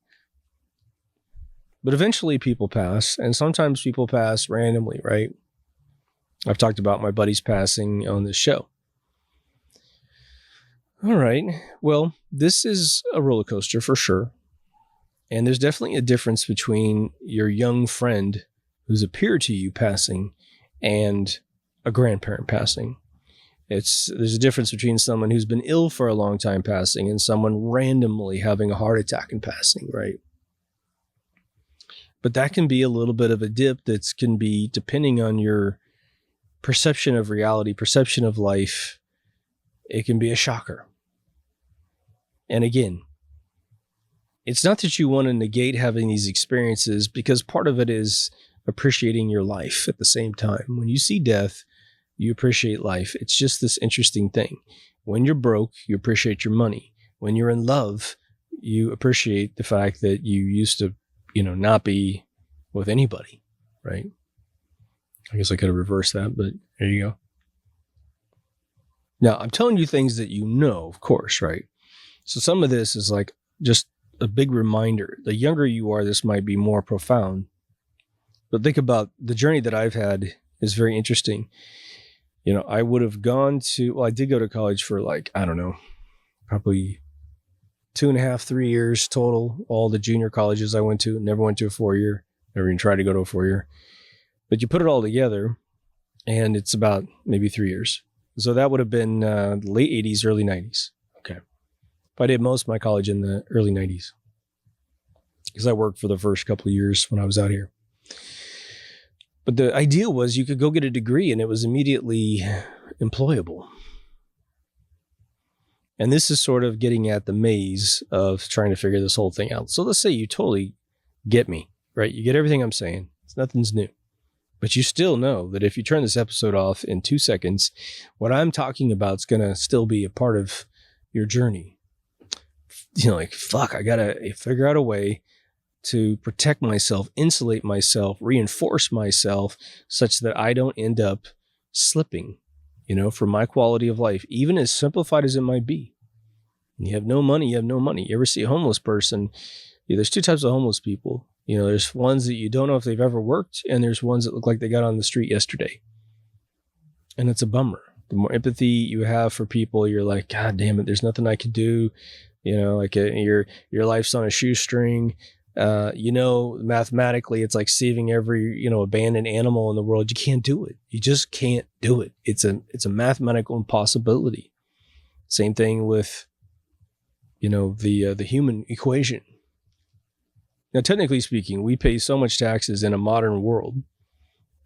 But eventually people pass, and sometimes people pass randomly, right? I've talked about my buddies passing on this show. All right. Well, this is a roller coaster for sure. And there's definitely a difference between your young friend who's a peer to you passing and a grandparent passing. There's a difference between someone who's been ill for a long time passing and someone randomly having a heart attack and passing, right? But that can be a little bit of a dip that can be, depending on your perception of reality, perception of life, it can be a shocker. And again, it's not that you want to negate having these experiences, because part of it is appreciating your life at the same time. When you see death, you appreciate life. It's just this interesting thing. When you're broke, you appreciate your money. When you're in love, you appreciate the fact that you used to, not be with anybody, right? I guess I could have reversed that, but there you go. Now, I'm telling you things that you know, of course, right? So some of this is like just a big reminder. The younger you are, this might be more profound. But think about the journey that I've had is very interesting. I would have I did go to college for probably 2.5, 3 years total. All the junior colleges I went to, never went to a 4-year, never even tried to go to a 4-year. But you put it all together and it's about maybe 3 years. So that would have been late 80s, early 90s. Okay. I did most of my college in the early 90s because I worked for the first couple of years when I was out here. But the idea was you could go get a degree and it was immediately employable. And this is sort of getting at the maze of trying to figure this whole thing out. So let's say you totally get me, right? You get everything I'm saying. Nothing's new. But you still know that if you turn this episode off in 2 seconds, what I'm talking about is going to still be a part of your journey. I got to figure out a way to protect myself, insulate myself, reinforce myself such that I don't end up slipping, for my quality of life, even as simplified as it might be. You have no money, you have no money. You ever see a homeless person? There's 2 types of homeless people. There's ones that you don't know if they've ever worked, and there's ones that look like they got on the street yesterday. And it's a bummer. The more empathy you have for people, you're like, God damn it, there's nothing I could do. Your life's on a shoestring. Mathematically, it's like saving every, abandoned animal in the world. You can't do it. You just can't do it. It's a mathematical impossibility. Same thing with, the human equation. Now, technically speaking, we pay so much taxes in a modern world.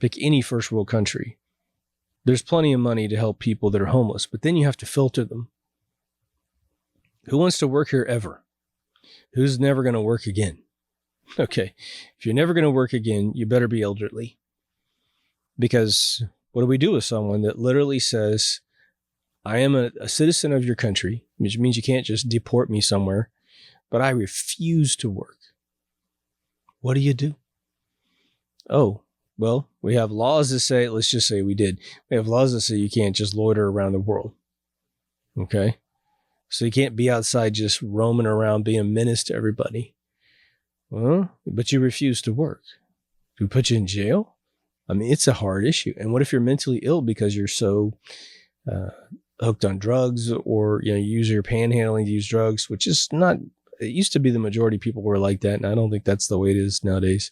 Pick any first world country. There's plenty of money to help people that are homeless, but then you have to filter them. Who wants to work here ever? Who's never going to work again? Okay, if you're never going to work again, you better be elderly. Because what do we do with someone that literally says, I am a citizen of your country, which means you can't just deport me somewhere, but I refuse to work? What do you do? Oh, well, we have laws that say, let's just say we have laws that say you can't just loiter around the world. Okay? So you can't be outside just roaming around being a menace to everybody. Well, but you refuse to work. Do we put you in jail? I mean, it's a hard issue. And what if you're mentally ill because you're so hooked on drugs, or you use your panhandling to use drugs, which is not, it used to be the majority of people were like that, and I don't think that's the way it is nowadays.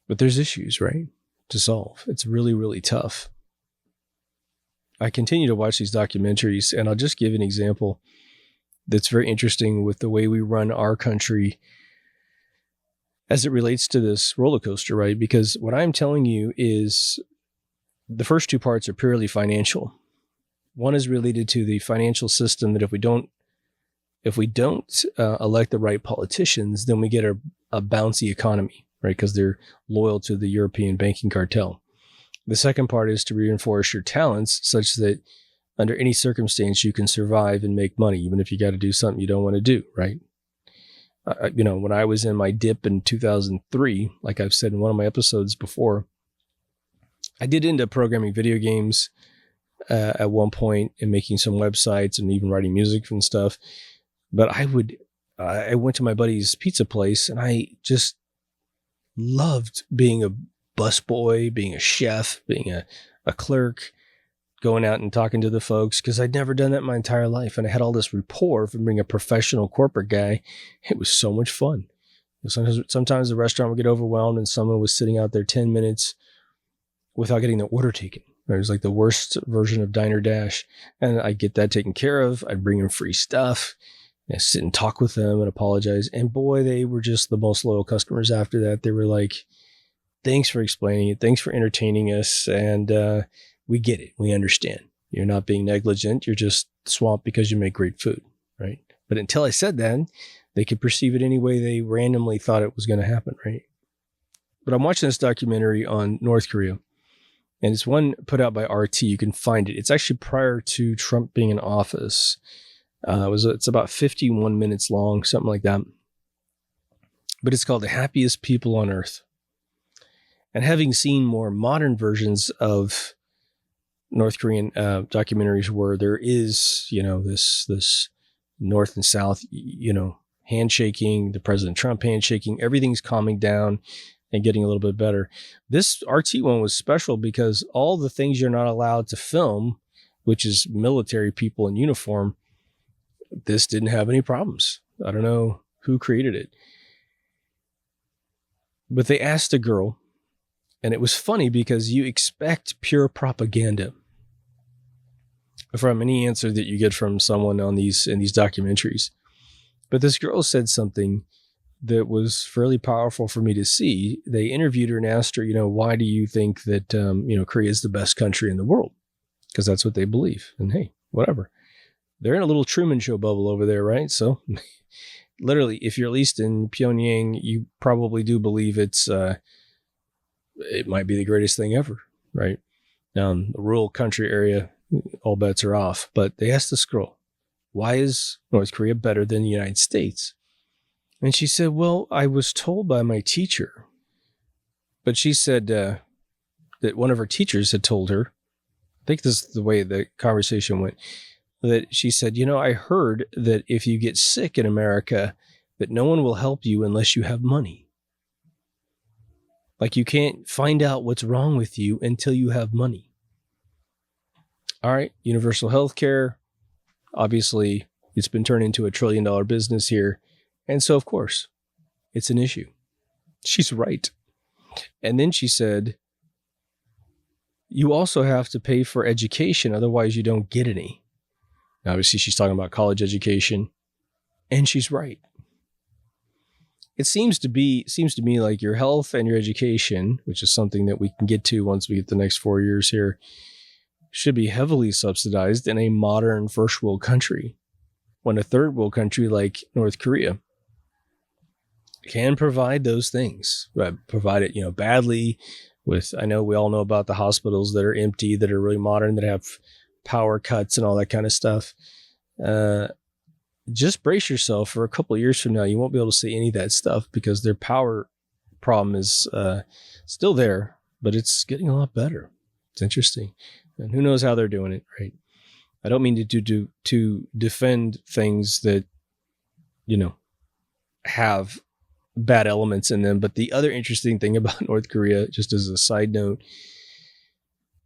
But there's issues, right, to solve. It's really, really tough. I continue to watch these documentaries, and I'll just give an example that's very interesting with the way we run our country as it relates to this roller coaster, right? Because what I'm telling you is the first 2 parts are purely financial. One is related to the financial system, that if we don't elect the right politicians, then we get a bouncy economy, right? Because they're loyal to the European banking cartel. The second part is to reinforce your talents such that under any circumstance you can survive and make money, even if you got to do something you don't want to do, right? When I was in my dip in 2003, like I've said in one of my episodes before, I did end up programming video games at one point and making some websites and even writing music and stuff. But I would I went to my buddy's pizza place, and I just loved being a busboy, being a chef, being a clerk, going out and talking to the folks, because I'd never done that my entire life. And I had all this rapport from being a professional corporate guy. It was so much fun. Sometimes the restaurant would get overwhelmed and someone was sitting out there 10 minutes without getting their order taken. It was like the worst version of Diner Dash. And I'd get that taken care of. I'd bring them free stuff. I sit and talk with them and apologize. And boy, they were just the most loyal customers after that. They were like, thanks for explaining it. Thanks for entertaining us. And we get it. We understand. You're not being negligent. You're just swamped because you make great food, right? But until I said that, they could perceive it any way they randomly thought it was going to happen, right? But I'm watching this documentary on North Korea, and it's one put out by RT. You can find it. It's actually prior to Trump being in office. It's about 51 minutes long, something like that. But it's called The Happiest People on Earth. And having seen more modern versions of North Korean documentaries where there is, this North and South, handshaking, the President Trump handshaking, everything's calming down and getting a little bit better. This RT one was special because all the things you're not allowed to film, which is military people in uniform, this didn't have any problems. I don't know who created it. But they asked a girl, and it was funny because you expect pure propaganda from any answer that you get from someone in these documentaries. But this girl said something that was fairly powerful for me to see. They interviewed her and asked her, why do you think that, Korea is the best country in the world? Because that's what they believe. And hey, whatever. They're in a little Truman Show bubble over there, right? So literally, if you're at least in Pyongyang, you probably do believe it might be the greatest thing ever, right? Now, the rural country area, all bets are off. But they asked this girl, why is North Korea better than the United States? And she said, well, I was told by my teacher. But she said that one of her teachers had told her, I think this is the way the conversation went, that she said, I heard that if you get sick in America, that no one will help you unless you have money. Like you can't find out what's wrong with you until you have money. All right, universal health care. Obviously, it's been turned into $1 trillion business here. And so, of course, it's an issue. She's right. And then she said, you also have to pay for education. Otherwise, you don't get any. Now, obviously, she's talking about college education. And she's right. It seems to me like your health and your education, which is something that we can get to once we get the next 4 years here, should be heavily subsidized in a modern first world country, when a third world country like North Korea can provide those things, provide it, badly with, I know we all know about the hospitals that are empty, that are really modern, that have power cuts and all that kind of stuff. Just brace yourself for a couple of years from now. You won't be able to see any of that stuff because their power problem is still there, but it's getting a lot better. It's interesting. And who knows how they're doing it, right? I don't mean to defend things that, have bad elements in them. But the other interesting thing about North Korea, just as a side note,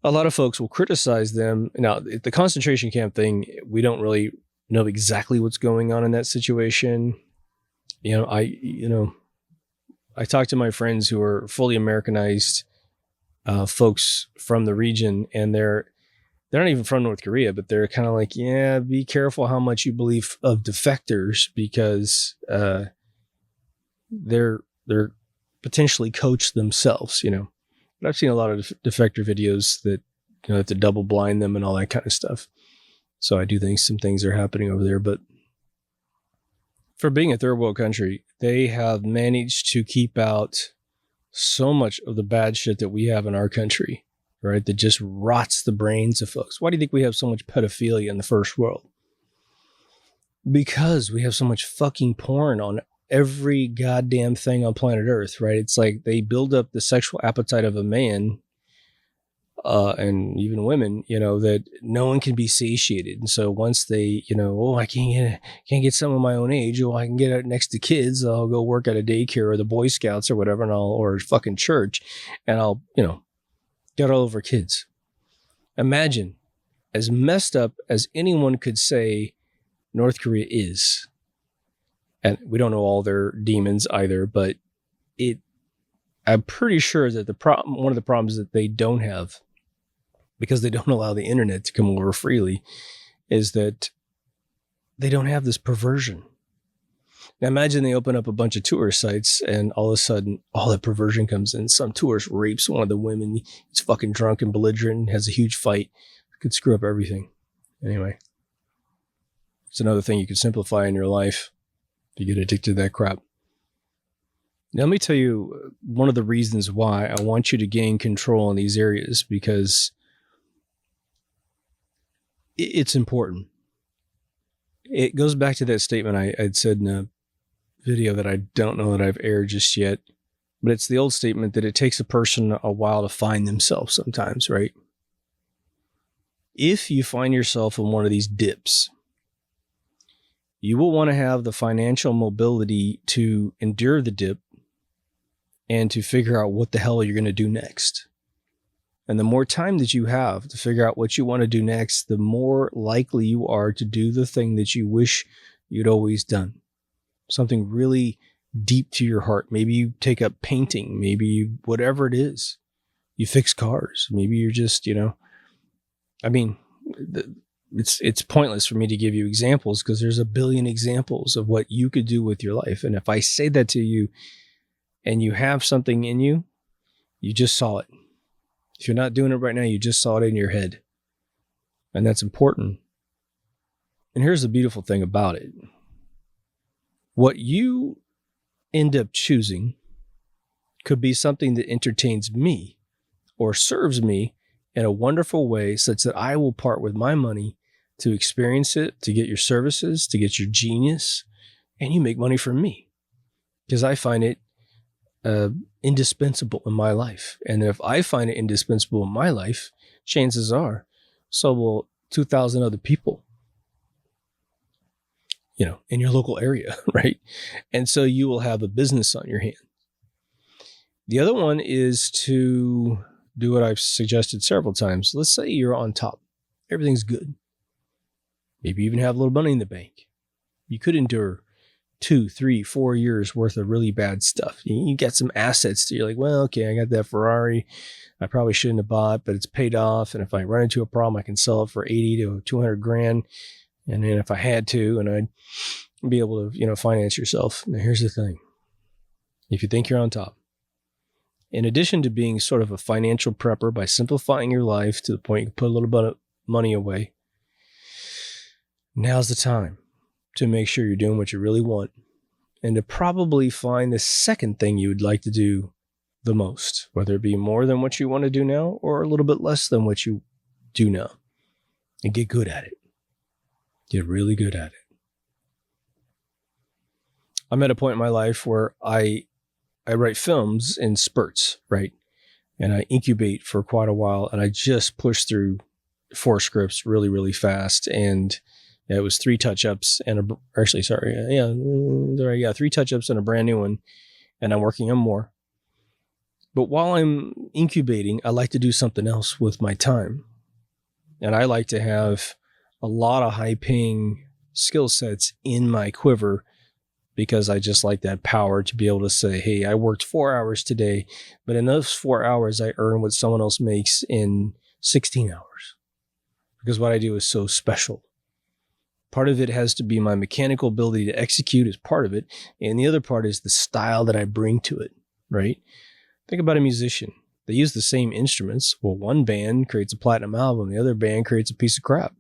a lot of folks will criticize them. Now, the concentration camp thing, we don't really know exactly what's going on in that situation. I talk to my friends who are fully Americanized folks from the region, and they're not even from North Korea, but they're kind of like, yeah, be careful how much you believe of defectors, because they're potentially coached themselves, But I've seen a lot of defector videos that have to double blind them and all that kind of stuff. So I do think some things are happening over there. But for being a third world country, they have managed to keep out so much of the bad shit that we have in our country, right? That just rots the brains of folks. Why do you think we have so much pedophilia in the first world? Because we have so much fucking porn on every goddamn thing on planet Earth, right? It's like they build up the sexual appetite of a man and even women, that no one can be satiated. And so once they, I can't get some of my own age. I can get it next to kids. I'll go work at a daycare or the Boy Scouts or whatever, or a fucking church, and I'll, get all over kids. Imagine, as messed up as anyone could say North Korea is, and we don't know all their demons either, but I'm pretty sure that one of the problems that they don't have, because they don't allow the internet to come over freely, is that they don't have this perversion. Now imagine they open up a bunch of tourist sites and all of a sudden all that perversion comes in. Some tourist rapes one of the women. He's fucking drunk and belligerent, has a huge fight. Could screw up everything. Anyway, it's another thing you could simplify in your life if you get addicted to that crap. Now, let me tell you one of the reasons why I want you to gain control in these areas, because it's important. It goes back to that statement I'd said in a video that I don't know that I've aired just yet, but it's the old statement that it takes a person a while to find themselves sometimes, right? If you find yourself in one of these dips, you will want to have the financial mobility to endure the dip and to figure out what the hell you're going to do next. And the more time that you have to figure out what you want to do next, the more likely you are to do the thing that you wish you'd always done. Something really deep to your heart. Maybe you take up painting. Maybe whatever it is. You fix cars. Maybe you're just, it's pointless for me to give you examples because there's a billion examples of what you could do with your life. And if I say that to you and you have something in you, you just saw it. If you're not doing it right now, you just saw it in your head. And that's important. And here's the beautiful thing about it. What you end up choosing could be something that entertains me or serves me in a wonderful way such that I will part with my money to experience it, to get your services, to get your genius, and you make money from me because I find it indispensable in my life. And if I find it indispensable in my life, chances are so will 2,000 other people, in your local area, right? And so you will have a business on your hand. The other one is to do what I've suggested several times. Let's say you're on top. Everything's good. Maybe even have a little money in the bank. You could endure 2, 3, 4 years worth of really bad stuff. You get some assets. You're like, well, okay, I got that Ferrari. I probably shouldn't have bought, but it's paid off. And if I run into a problem, I can sell it for 80 to 200 grand. And then if I had to, and I'd be able to, finance yourself. Now, here's the thing. If you think you're on top, in addition to being sort of a financial prepper by simplifying your life to the point you can put a little bit of money away, now's the time to make sure you're doing what you really want and to probably find the second thing you would like to do the most, whether it be more than what you want to do now or a little bit less than what you do now, and get good at it. Get really good at it. I'm at a point in my life where I write films in spurts, right? And I incubate for quite a while, and I just push through 4 scripts really, really fast. And it was 3 touch-ups and 3 touch-ups and a brand new one, and I'm working on more. But while I'm incubating, I like to do something else with my time. And I like to have a lot of high-paying skill sets in my quiver because I just like that power to be able to say, hey, I worked 4 hours today, but in those 4 hours, I earn what someone else makes in 16 hours because what I do is so special. Part of it has to be my mechanical ability to execute as part of it, and the other part is the style that I bring to it, right? Think about a musician. They use the same instruments. Well, one band creates a platinum album, the other band creates a piece of crap.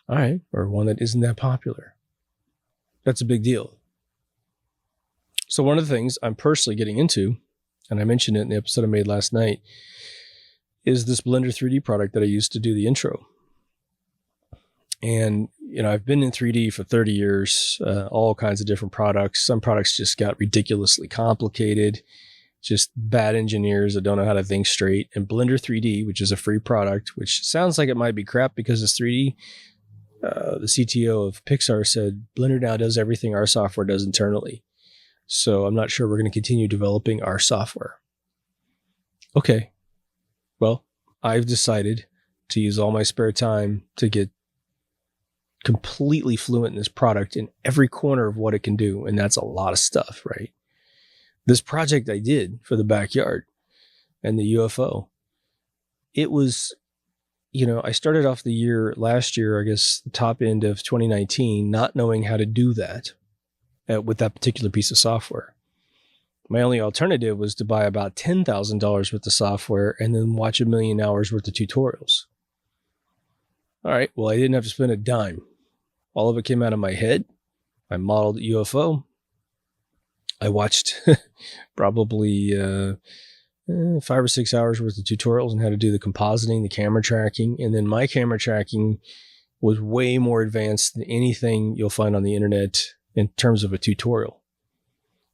All right, or one that isn't that popular. That's a big deal. So one of the things I'm personally getting into, and I mentioned it in the episode I made last night, is this Blender 3D product that I used to do the intro. And, I've been in 3D for 30 years, all kinds of different products. Some products just got ridiculously complicated. just bad engineers that don't know how to think straight. And Blender 3D, which is a free product, which sounds like it might be crap because it's 3D. The CTO of Pixar said, Blender now does everything our software does internally. So I'm not sure we're going to continue developing our software. Okay. Well, I've decided to use all my spare time to get completely fluent in this product in every corner of what it can do. And that's a lot of stuff, right? This project I did for the backyard and the UFO, it was, I started off the year last year, I guess the top end of 2019, not knowing how to do that with that particular piece of software. My only alternative was to buy about $10,000 worth of software and then watch 1 million hours worth of tutorials. All right, well, I didn't have to spend a dime. All of it came out of my head. I modeled UFO. I watched probably 5 or 6 hours worth of tutorials on how to do the compositing, the camera tracking. And then my camera tracking was way more advanced than anything you'll find on the internet in terms of a tutorial,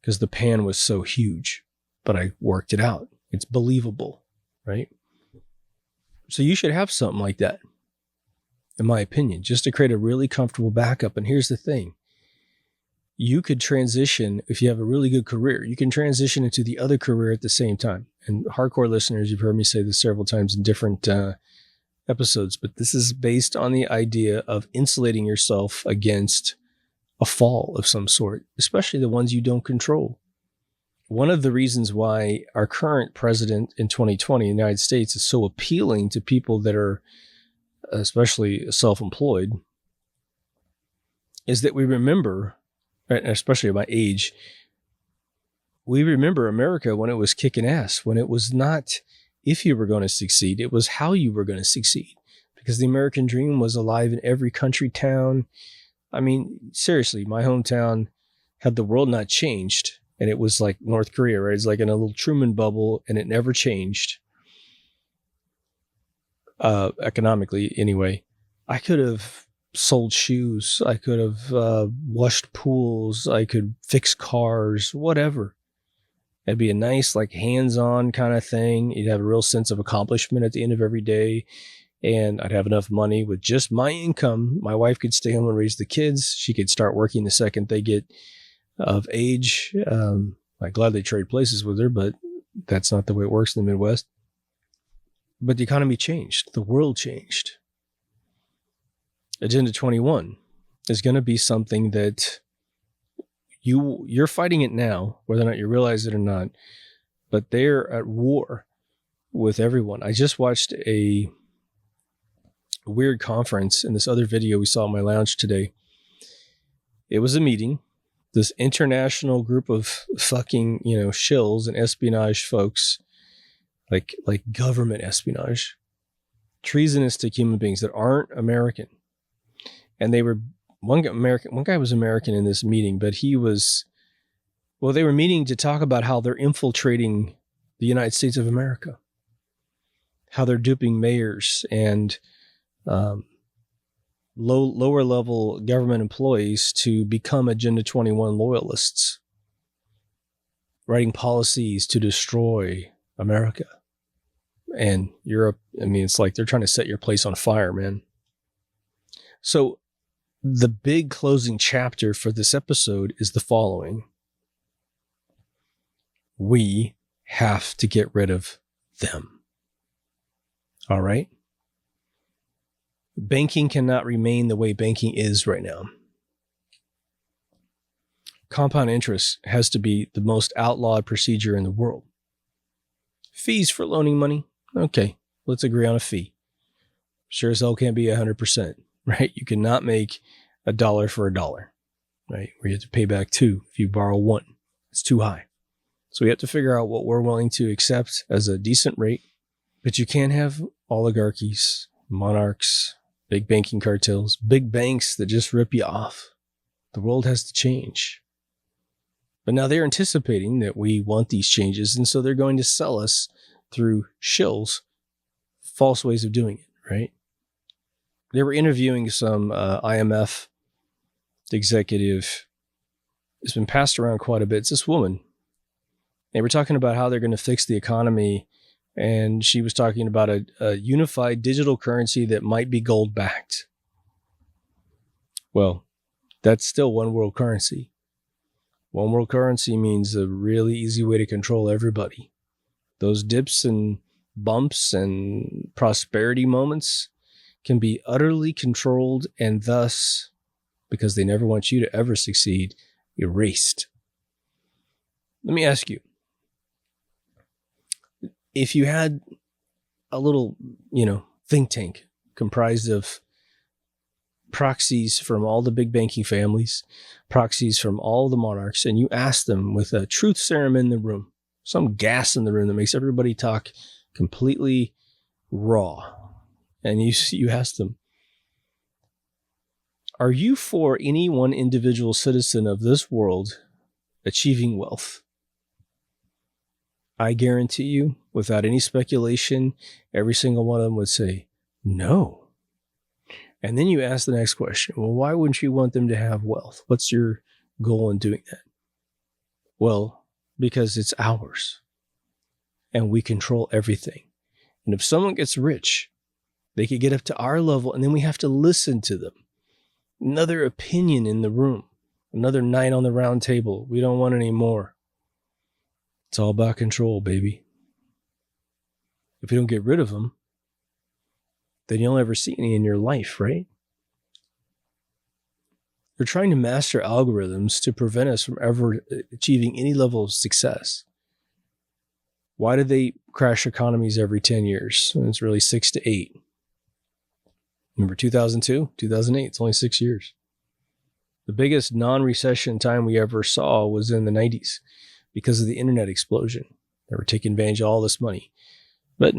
because the pan was so huge, but I worked it out. It's believable, right? So you should have something like that, in my opinion, just to create a really comfortable backup. And here's the thing. You could transition, if you have a really good career, you can transition into the other career at the same time. And hardcore listeners, you've heard me say this several times in different episodes, but this is based on the idea of insulating yourself against a fall of some sort, especially the ones you don't control. One of the reasons why our current president in 2020 in the United States is so appealing to people that are especially self-employed is that we remember, especially at my age, we remember America when it was kicking ass, when it was not if you were going to succeed, it was how you were going to succeed, because the American dream was alive in every country, town. I mean, seriously, my hometown, had the world not changed, and it was like North Korea, right? It's like in a little Truman bubble, and it never changed. Economically, anyway, I could have sold shoes. I could have washed pools. I could fix cars, whatever. It'd be a nice, like, hands-on kind of thing. You'd have a real sense of accomplishment at the end of every day. And I'd have enough money with just my income. My wife could stay home and raise the kids. She could start working the second they get of age. I'd gladly trade places with her, but that's not the way it works in the Midwest. But the economy changed. The world changed. Agenda 21 is going to be something that you're fighting it now, whether or not you realize it or not, but they're at war with everyone. I just watched a weird conference in this other video we saw in my lounge today. It was a meeting. This international group of fucking, shills and espionage folks, like government espionage, treasonistic human beings that aren't American. And they were one guy was American in this meeting, but they were meeting to talk about how they're infiltrating the United States of America, how they're duping mayors and lower level government employees to become Agenda 21 loyalists, writing policies to destroy America and Europe. I mean, it's like they're trying to set your place on fire, man. So the big closing chapter for this episode is the following. We have to get rid of them. All right? Banking cannot remain the way banking is right now. Compound interest has to be the most outlawed procedure in the world. Fees for loaning money? Okay, let's agree on a fee. Sure as hell can't be 100%, right? You cannot make $1 for $1, right? Where you have to pay back 2 if you borrow 1. It's too high. So we have to figure out what we're willing to accept as a decent rate. But you can't have oligarchies, monarchs, big banking cartels, big banks that just rip you off. The world has to change. But now they're anticipating that we want these changes, and so they're going to sell us through shills false ways of doing it, right? They were interviewing some IMF executive. It's been passed around quite a bit. It's this woman. They were talking about how they're going to fix the economy. And she was talking about a unified digital currency that might be gold backed. Well, that's still one world currency. One world currency means a really easy way to control everybody. Those dips and bumps and prosperity moments can be utterly controlled and thus, because they never want you to ever succeed, erased. Let me ask you, if you had a little, think tank comprised of proxies from all the big banking families, proxies from all the monarchs, and you asked them with a truth serum in the room, some gas in the room that makes everybody talk completely raw, and you asked them, are you for any one individual citizen of this world achieving wealth? I guarantee you, without any speculation, every single one of them would say, no. And then you ask the next question, well, why wouldn't you want them to have wealth? What's your goal in doing that? Well, because it's ours and we control everything. And if someone gets rich, they could get up to our level and then we have to listen to them. Another opinion in the room, another night on the round table. We don't want any more. It's all about control, baby. If you don't get rid of them, then you'll never see any in your life, right? They're trying to master algorithms to prevent us from ever achieving any level of success. Why do they crash economies every 10 years? It's really 6 to 8. Remember 2002, 2008, it's only 6 years. The biggest non-recession time we ever saw was in the 90s because of the internet explosion. They were taking advantage of all this money. But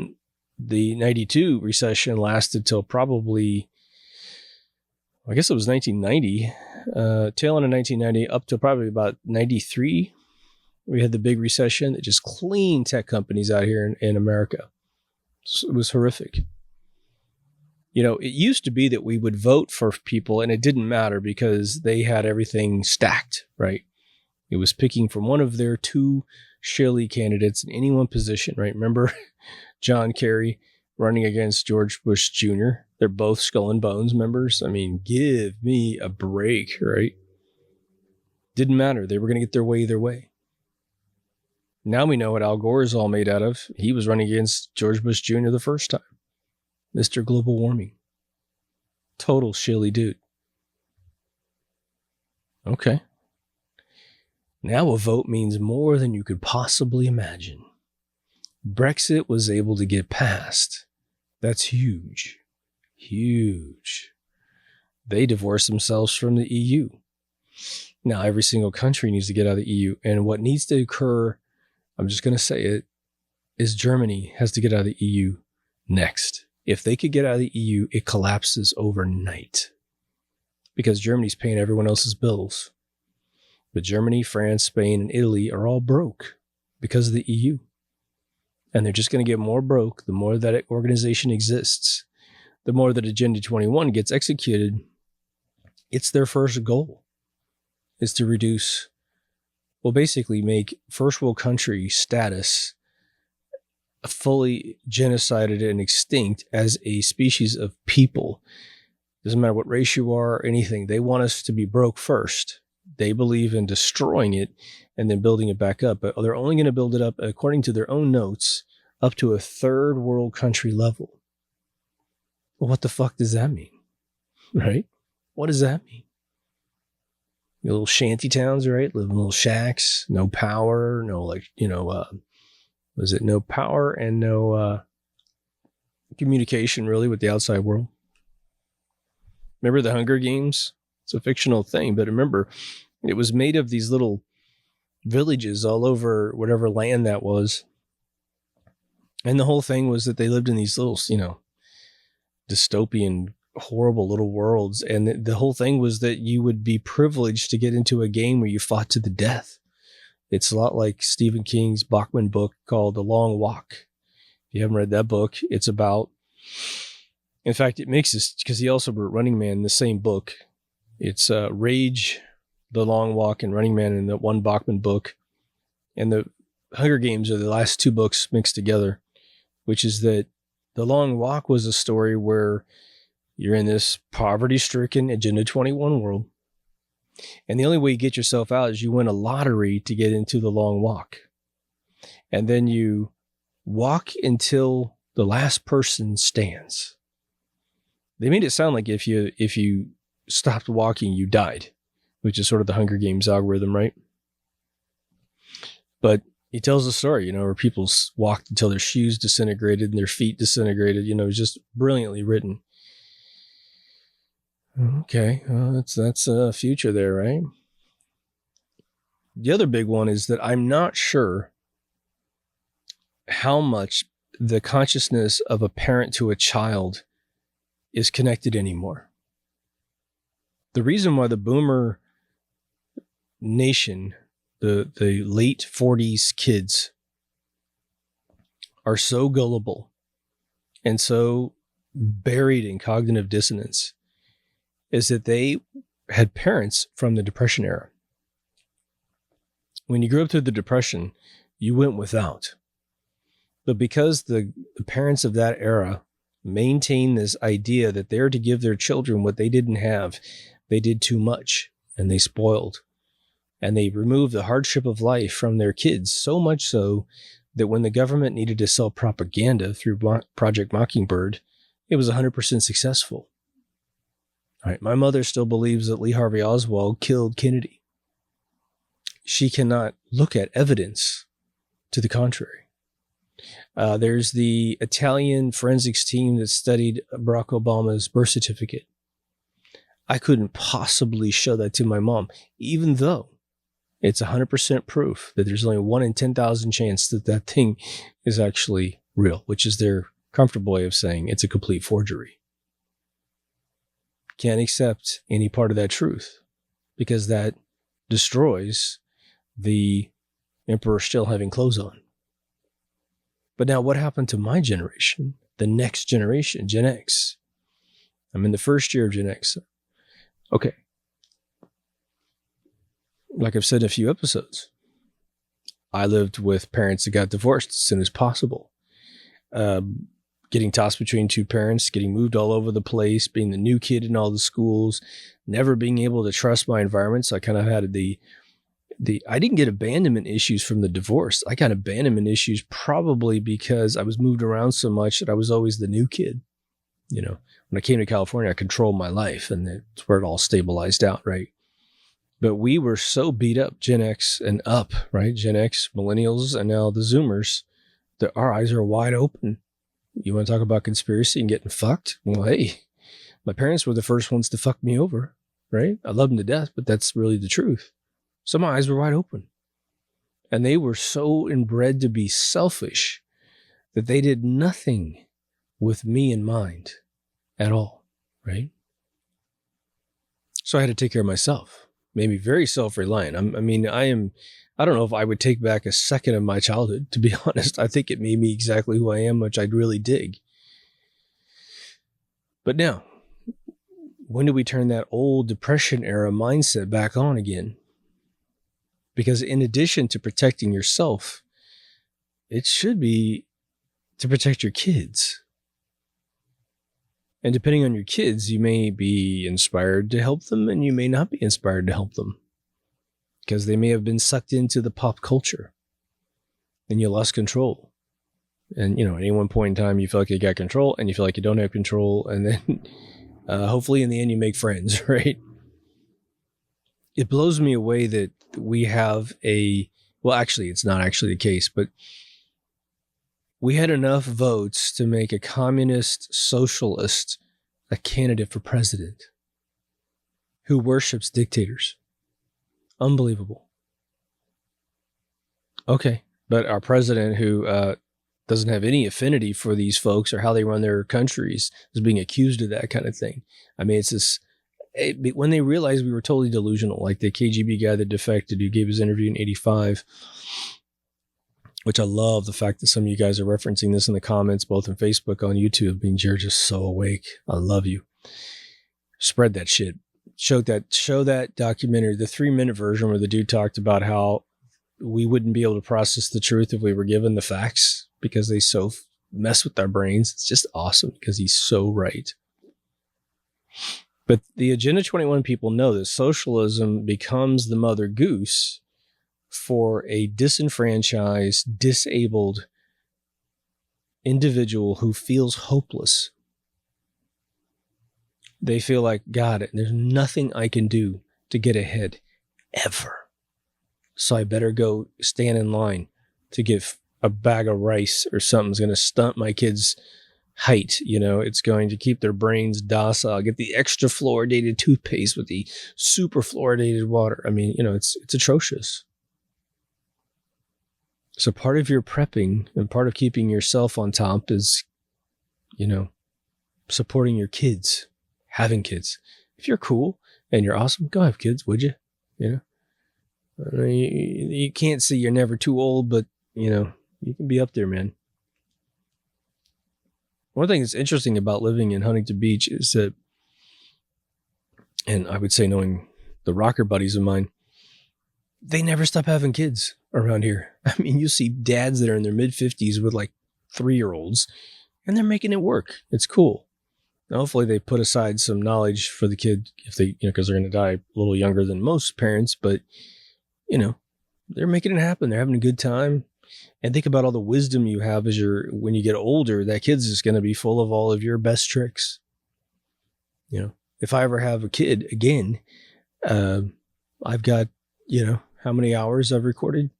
the 92 recession lasted till probably, I guess it was 1990, tail end of 1990 up to probably about 93. We had the big recession that just cleaned tech companies out here in America. It was horrific. It used to be that we would vote for people and it didn't matter because they had everything stacked, right? It was picking from one of their two shilly candidates in any one position, right? Remember John Kerry running against George Bush Jr.? They're both Skull and Bones members. I mean, give me a break, right? Didn't matter. They were going to get their way either way. Now we know what Al Gore is all made out of. He was running against George Bush Jr. the first time. Mr. Global Warming. Total shilly dude. Okay. Now a vote means more than you could possibly imagine. Brexit was able to get passed. That's huge. Huge. They divorced themselves from the EU. Now every single country needs to get out of the EU. And what needs to occur, I'm just going to say it, is Germany has to get out of the EU next. If they could get out of the EU, it collapses overnight. Because Germany's paying everyone else's bills. But Germany, France, Spain, and Italy are all broke because of the EU. And they're just going to get more broke the more that organization exists. The more that Agenda 21 gets executed, it's their first goal is to reduce, basically make first world country status fully genocided and extinct as a species of people. Doesn't matter what race you are or anything. They want us to be broke first. They believe in destroying it and then building it back up. But they're only going to build it up, according to their own notes, up to a third world country level. Well, what the fuck does that mean? Right? What does that mean? Your little shanty towns, right? Live in little shacks, no power, no no power and no communication really with the outside world. Remember the Hunger Games? It's a fictional thing, but remember, it was made of these little villages all over whatever land that was. And the whole thing was that they lived in these little, dystopian, horrible little worlds. And the whole thing was that you would be privileged to get into a game where you fought to the death. It's a lot like Stephen King's Bachman book called The Long Walk. If you haven't read that book, it's about, in fact, it makes this, because he also wrote Running Man in the same book. It's Rage, The Long Walk, and Running Man in that one Bachman book. And the Hunger Games are the last two books mixed together, which is that The Long Walk was a story where you're in this poverty-stricken Agenda 21 world, and the only way you get yourself out is you win a lottery to get into the long walk. And then you walk until the last person stands. They made it sound like if you stopped walking, you died, which is sort of the Hunger Games algorithm, right? But he tells a story, where people walked until their shoes disintegrated and their feet disintegrated. It was just brilliantly written. Okay, well, that's a future there, right? The other big one is that I'm not sure how much the consciousness of a parent to a child is connected anymore. The reason why the boomer nation, the late 40s kids, are so gullible and so buried in cognitive dissonance is that they had parents from the Depression era. When you grew up through the Depression, you went without. But because the parents of that era maintain this idea that they're to give their children what they didn't have, they did too much and they spoiled. And they removed the hardship of life from their kids, so much so that when the government needed to sell propaganda through Project Mockingbird, it was 100% successful. All right, my mother still believes that Lee Harvey Oswald killed Kennedy. She cannot look at evidence to the contrary. There's the Italian forensics team that studied Barack Obama's birth certificate. I couldn't possibly show that to my mom, even though it's 100% proof that there's only 1 in 10,000 chance that that thing is actually real, which is their comfortable way of saying it's a complete forgery. Can't accept any part of that truth because that destroys the emperor still having clothes on. But now what happened to my generation, the next generation, Gen X? I'm in the first year of Gen X. Okay. Like I've said in a few episodes, I lived with parents that got divorced as soon as possible. Getting tossed between two parents, getting moved all over the place, being the new kid in all the schools, never being able to trust my environment. So I kind of had I didn't get abandonment issues from the divorce. I got abandonment issues probably because I was moved around so much that I was always the new kid. When I came to California, I controlled my life and that's where it all stabilized out, right? But we were so beat up, Gen X and up, right? Gen X, millennials, and now the Zoomers, that our eyes are wide open. You want to talk about conspiracy and getting fucked? Well, hey, my parents were the first ones to fuck me over, right? I love them to death, but that's really the truth. So my eyes were wide open. And they were so inbred to be selfish that they did nothing with me in mind at all, right? So I had to take care of myself. Made me very self-reliant. I don't know if I would take back a second of my childhood, to be honest. I think it made me exactly who I am, which I'd really dig. But now, when do we turn that old Depression era mindset back on again? Because in addition to protecting yourself, it should be to protect your kids. And depending on your kids, you may be inspired to help them and you may not be inspired to help them because they may have been sucked into the pop culture and you lost control. And, at any one point in time, you feel like you got control and you feel like you don't have control. And then hopefully in the end, you make friends, right? It blows me away that we have actually, it's not actually the case, but we had enough votes to make a communist socialist a candidate for president who worships dictators. Unbelievable. Okay, but our president who doesn't have any affinity for these folks or how they run their countries is being accused of that kind of thing. I mean, it's this... when they realized we were totally delusional, like the KGB guy that defected who gave his interview in 85, which I love the fact that some of you guys are referencing this in the comments, both on Facebook, on YouTube. I mean, you're just so awake. I love you. Spread that shit. Show that documentary, the 3-minute version where the dude talked about how we wouldn't be able to process the truth if we were given the facts, because they so mess with our brains. It's just awesome because he's so right. But the Agenda 21 people know that socialism becomes the mother goose for a disenfranchised, disabled individual who feels hopeless. They feel like, God, there's nothing I can do to get ahead ever. So I better go stand in line to get a bag of rice or something's going to stunt my kids' height. It's going to keep their brains docile. Get the extra fluoridated toothpaste with the super fluoridated water. It's atrocious. So part of your prepping and part of keeping yourself on top is, supporting your kids, having kids. If you're cool and you're awesome, go have kids, would you? You can't say you're never too old, but, you can be up there, man. One thing that's interesting about living in Huntington Beach is that, and I would say knowing the rocker buddies of mine, they never stop having kids around here. You see dads that are in their mid-50s with like 3-year-olds, and they're making it work. It's cool. Now, hopefully they put aside some knowledge for the kid if they, because they're going to die a little younger than most parents, but, they're making it happen. They're having a good time. And think about all the wisdom you have when you get older. That kid's just going to be full of all of your best tricks. If I ever have a kid again, I've got, how many hours I've recorded?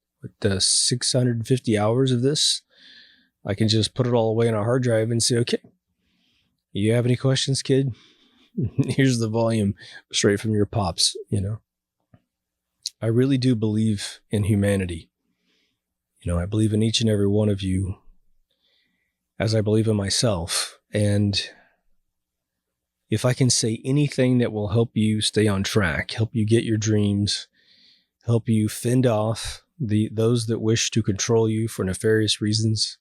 650 hours of this. I can just put it all away on a hard drive and say, okay, you have any questions, kid? Here's the volume straight from your pops, I really do believe in humanity. I believe in each and every one of you as I believe in myself. And if I can say anything that will help you stay on track, help you get your dreams, help you fend off those that wish to control you for nefarious reasons,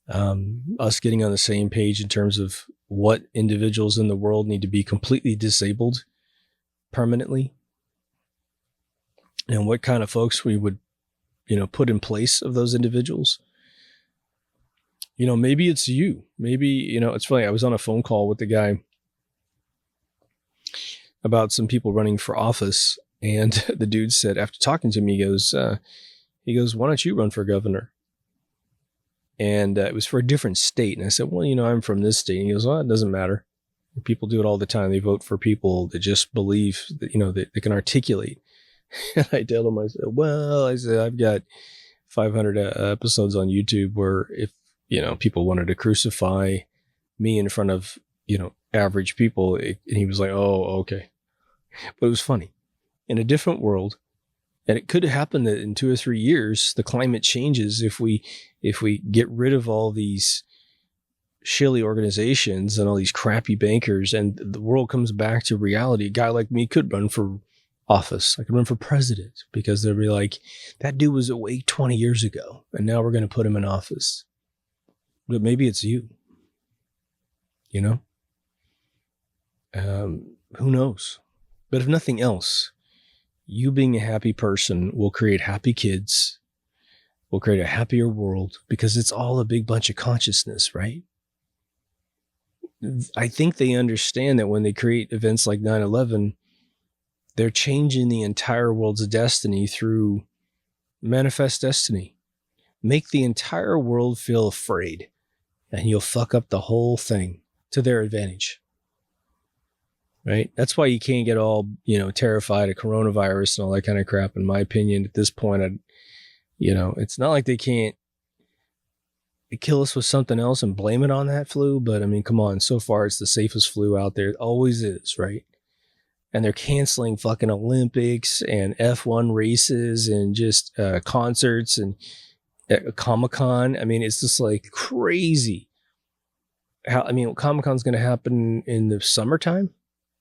us getting on the same page in terms of what individuals in the world need to be completely disabled permanently, and what kind of folks we would put in place of those individuals. Maybe it's you. Maybe, it's funny. I was on a phone call with the guy about some people running for office. And the dude said, after talking to me, he goes, why don't you run for governor? And it was for a different state. And I said, well, I'm from this state. And he goes, well, it doesn't matter. People do it all the time. They vote for people that just believe that, that they can articulate. And I tell him, I said, I've got 500 episodes on YouTube where if, people wanted to crucify me in front of, average people. And he was like, oh, okay. But it was funny. In a different world, and it could happen that in 2 or 3 years, the climate changes if we get rid of all these shilly organizations and all these crappy bankers, and the world comes back to reality. A guy like me could run for office. I could run for president, because they'll be like, that dude was awake 20 years ago, and now we're going to put him in office. But maybe it's you, who knows? But if nothing else, you being a happy person will create happy kids, will create a happier world, because it's all a big bunch of consciousness, right? I think they understand that when they create events like 9/11, they're changing the entire world's destiny through manifest destiny. Make the entire world feel afraid, and you'll fuck up the whole thing to their advantage. Right? That's why you can't get all, terrified of coronavirus and all that kind of crap. In my opinion, at this point, it's not like they can't kill us with something else and blame it on that flu. But come on, so far it's the safest flu out there. It always is, right? And they're canceling fucking Olympics and F1 races and just concerts and Comic-Con. It's just like crazy. Comic-Con's going to happen in the summertime.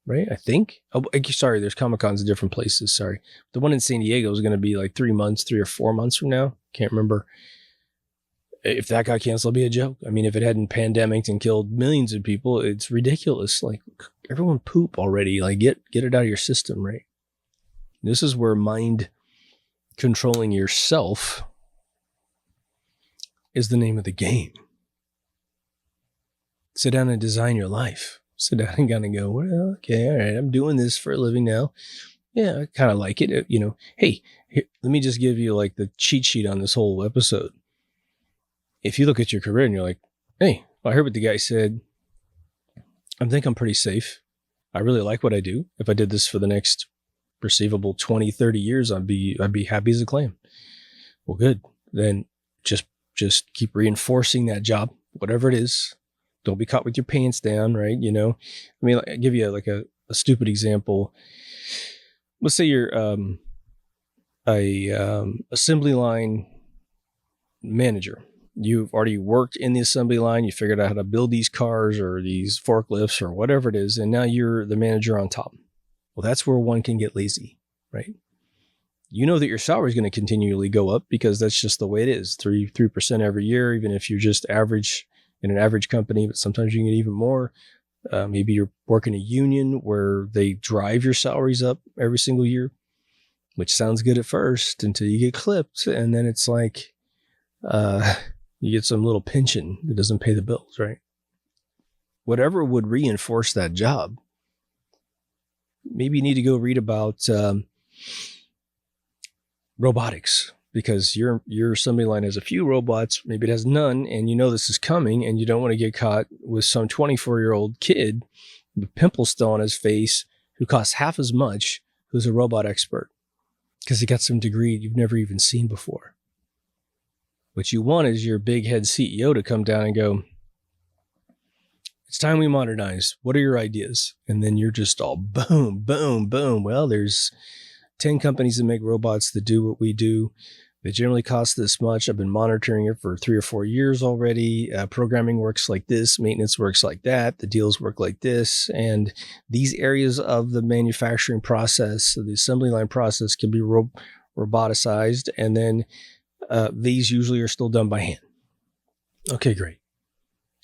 Right, I think. Oh, sorry, there's Comic-Cons in different places. Sorry. The one in San Diego is going to be like 3 or 4 months from now. Can't remember. If that got canceled, it'd be a joke. If it hadn't pandemicked and killed millions of people, it's ridiculous. Like, everyone poop already. Like, get it out of your system, right? This is where mind controlling yourself is the name of the game. Sit down and design your life. Sit down and kind of go, well, okay, all right, I'm doing this for a living now. Yeah, I kind of like it. Hey, here, let me just give you like the cheat sheet on this whole episode. If you look at your career and you're like, hey, I heard what the guy said. I think I'm pretty safe. I really like what I do. If I did this for the next perceivable 20, 30 years, I'd be happy as a clam. Well, good. Then just keep reinforcing that job, whatever it is. Don't be caught with your pants down, right? I mean, I'll give you like a stupid example. Let's say you're assembly line manager. You've already worked in the assembly line. You figured out how to build these cars or these forklifts or whatever it is, and now you're the manager on top. Well, that's where one can get lazy, right? You know that your salary is going to continually go up because that's just the way it is. 3% every year, even if you're just average in an average company, but sometimes you can get even more. Maybe you're working a union where they drive your salaries up every single year, which sounds good at first until you get clipped. And then it's like, you get some little pension that doesn't pay the bills, right? Whatever would reinforce that job. Maybe you need to go read about robotics because your assembly line has a few robots, maybe it has none, and you know this is coming, and you don't want to get caught with some 24-year-old kid with pimples still on his face who costs half as much, who's a robot expert because he got some degree you've never even seen before. What you want is your big head CEO to come down and go, it's time we modernize. What are your ideas? And then you're just all boom, boom, boom. Well, there's 10 companies that make robots that do what we do. They generally cost this much. I've been monitoring it for 3 or 4 years already. Programming works like this. Maintenance works like that. The deals work like this. And these areas of the manufacturing process, so the assembly line process, can be roboticized. And then these usually are still done by hand. Okay, great.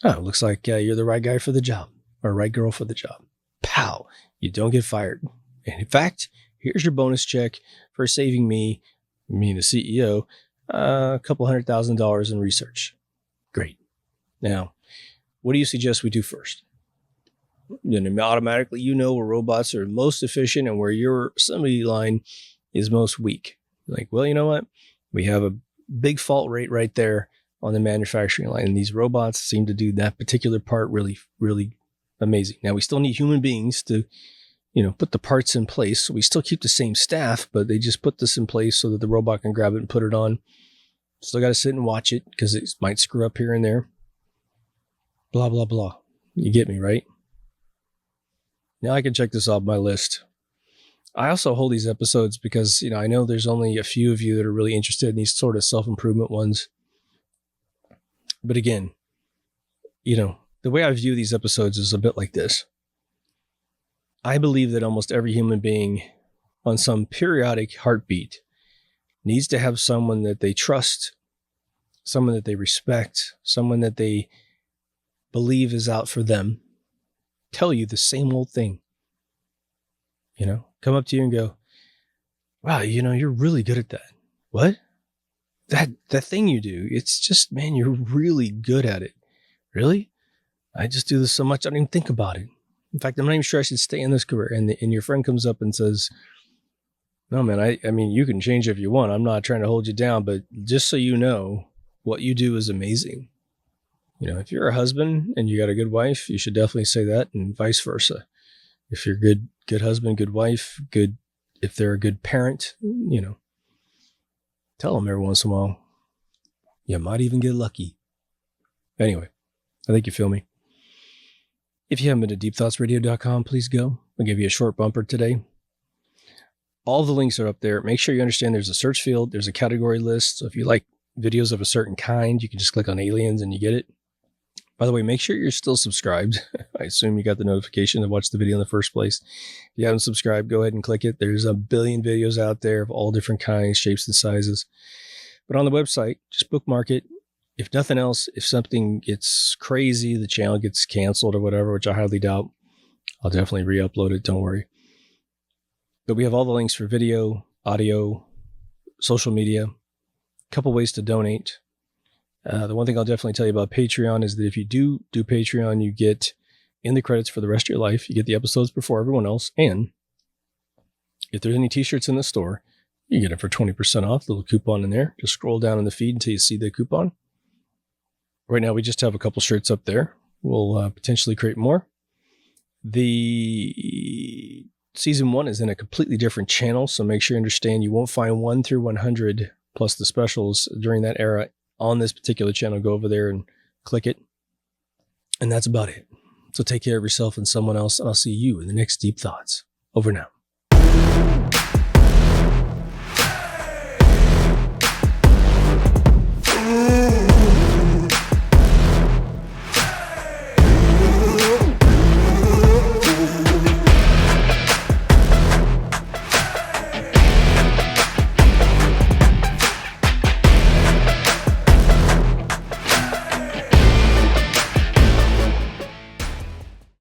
Oh, looks like you're the right guy for the job or right girl for the job. Pow, you don't get fired. And in fact, here's your bonus check for saving me, the CEO, a couple $100,000 in research. Great. Now, what do you suggest we do first? Then automatically where robots are most efficient and where your assembly line is most weak. Like, well, you know what? We have a big fault rate right there on the manufacturing line. And these robots seem to do that particular part really, really amazing. Now, we still need human beings to, put the parts in place. So we still keep the same staff, but they just put this in place so that the robot can grab it and put it on. Still got to sit and watch it because it might screw up here and there. Blah, blah, blah. You get me, right? Now I can check this off my list. I also hold these episodes because, I know there's only a few of you that are really interested in these sort of self-improvement ones. But again, the way I view these episodes is a bit like this. I believe that almost every human being on some periodic heartbeat needs to have someone that they trust, someone that they respect, someone that they believe is out for them, tell you the same old thing. Come up to you and go, wow, you're really good at that. What? That thing you do, it's just, man, you're really good at it. Really? I just do this so much, I don't even think about it. In fact, I'm not even sure I should stay in this career. And your friend comes up and says, no, man, I mean, you can change if you want. I'm not trying to hold you down, but just so you know, what you do is amazing. If you're a husband and you got a good wife, you should definitely say that, and vice versa. If you're good husband, good wife, good, if they're a good parent, tell them every once in a while. You might even get lucky. Anyway, I think you feel me. If you haven't been to deepthoughtsradio.com, please go. I'll give you a short bumper today. All the links are up there. Make sure you understand there's a search field. There's a category list. So if you like videos of a certain kind, you can just click on aliens and you get it. By the way, make sure you're still subscribed. I assume you got the notification to watch the video in the first place. If you haven't subscribed, go ahead and click it. There's a billion videos out there of all different kinds, shapes, and sizes. But on the website, just bookmark it. If nothing else, if something gets crazy, the channel gets canceled or whatever, which I highly doubt, I'll definitely re-upload it. Don't worry. But we have all the links for video, audio, social media, a couple ways to donate. The one thing I'll definitely tell you about Patreon is that if you do Patreon, you get in the credits for the rest of your life. You get the episodes before everyone else. And if there's any t-shirts in the store, you get it for 20% off. Little coupon in there. Just scroll down in the feed until you see the coupon. Right now, we just have a couple shirts up there. We'll potentially create more. The season 1 is in a completely different channel, so make sure you understand you won't find 1 through 100 plus the specials during that era on this particular channel. Go over there and click it. And that's about it. So take care of yourself and someone else, and I'll see you in the next Deep Thoughts. Over now.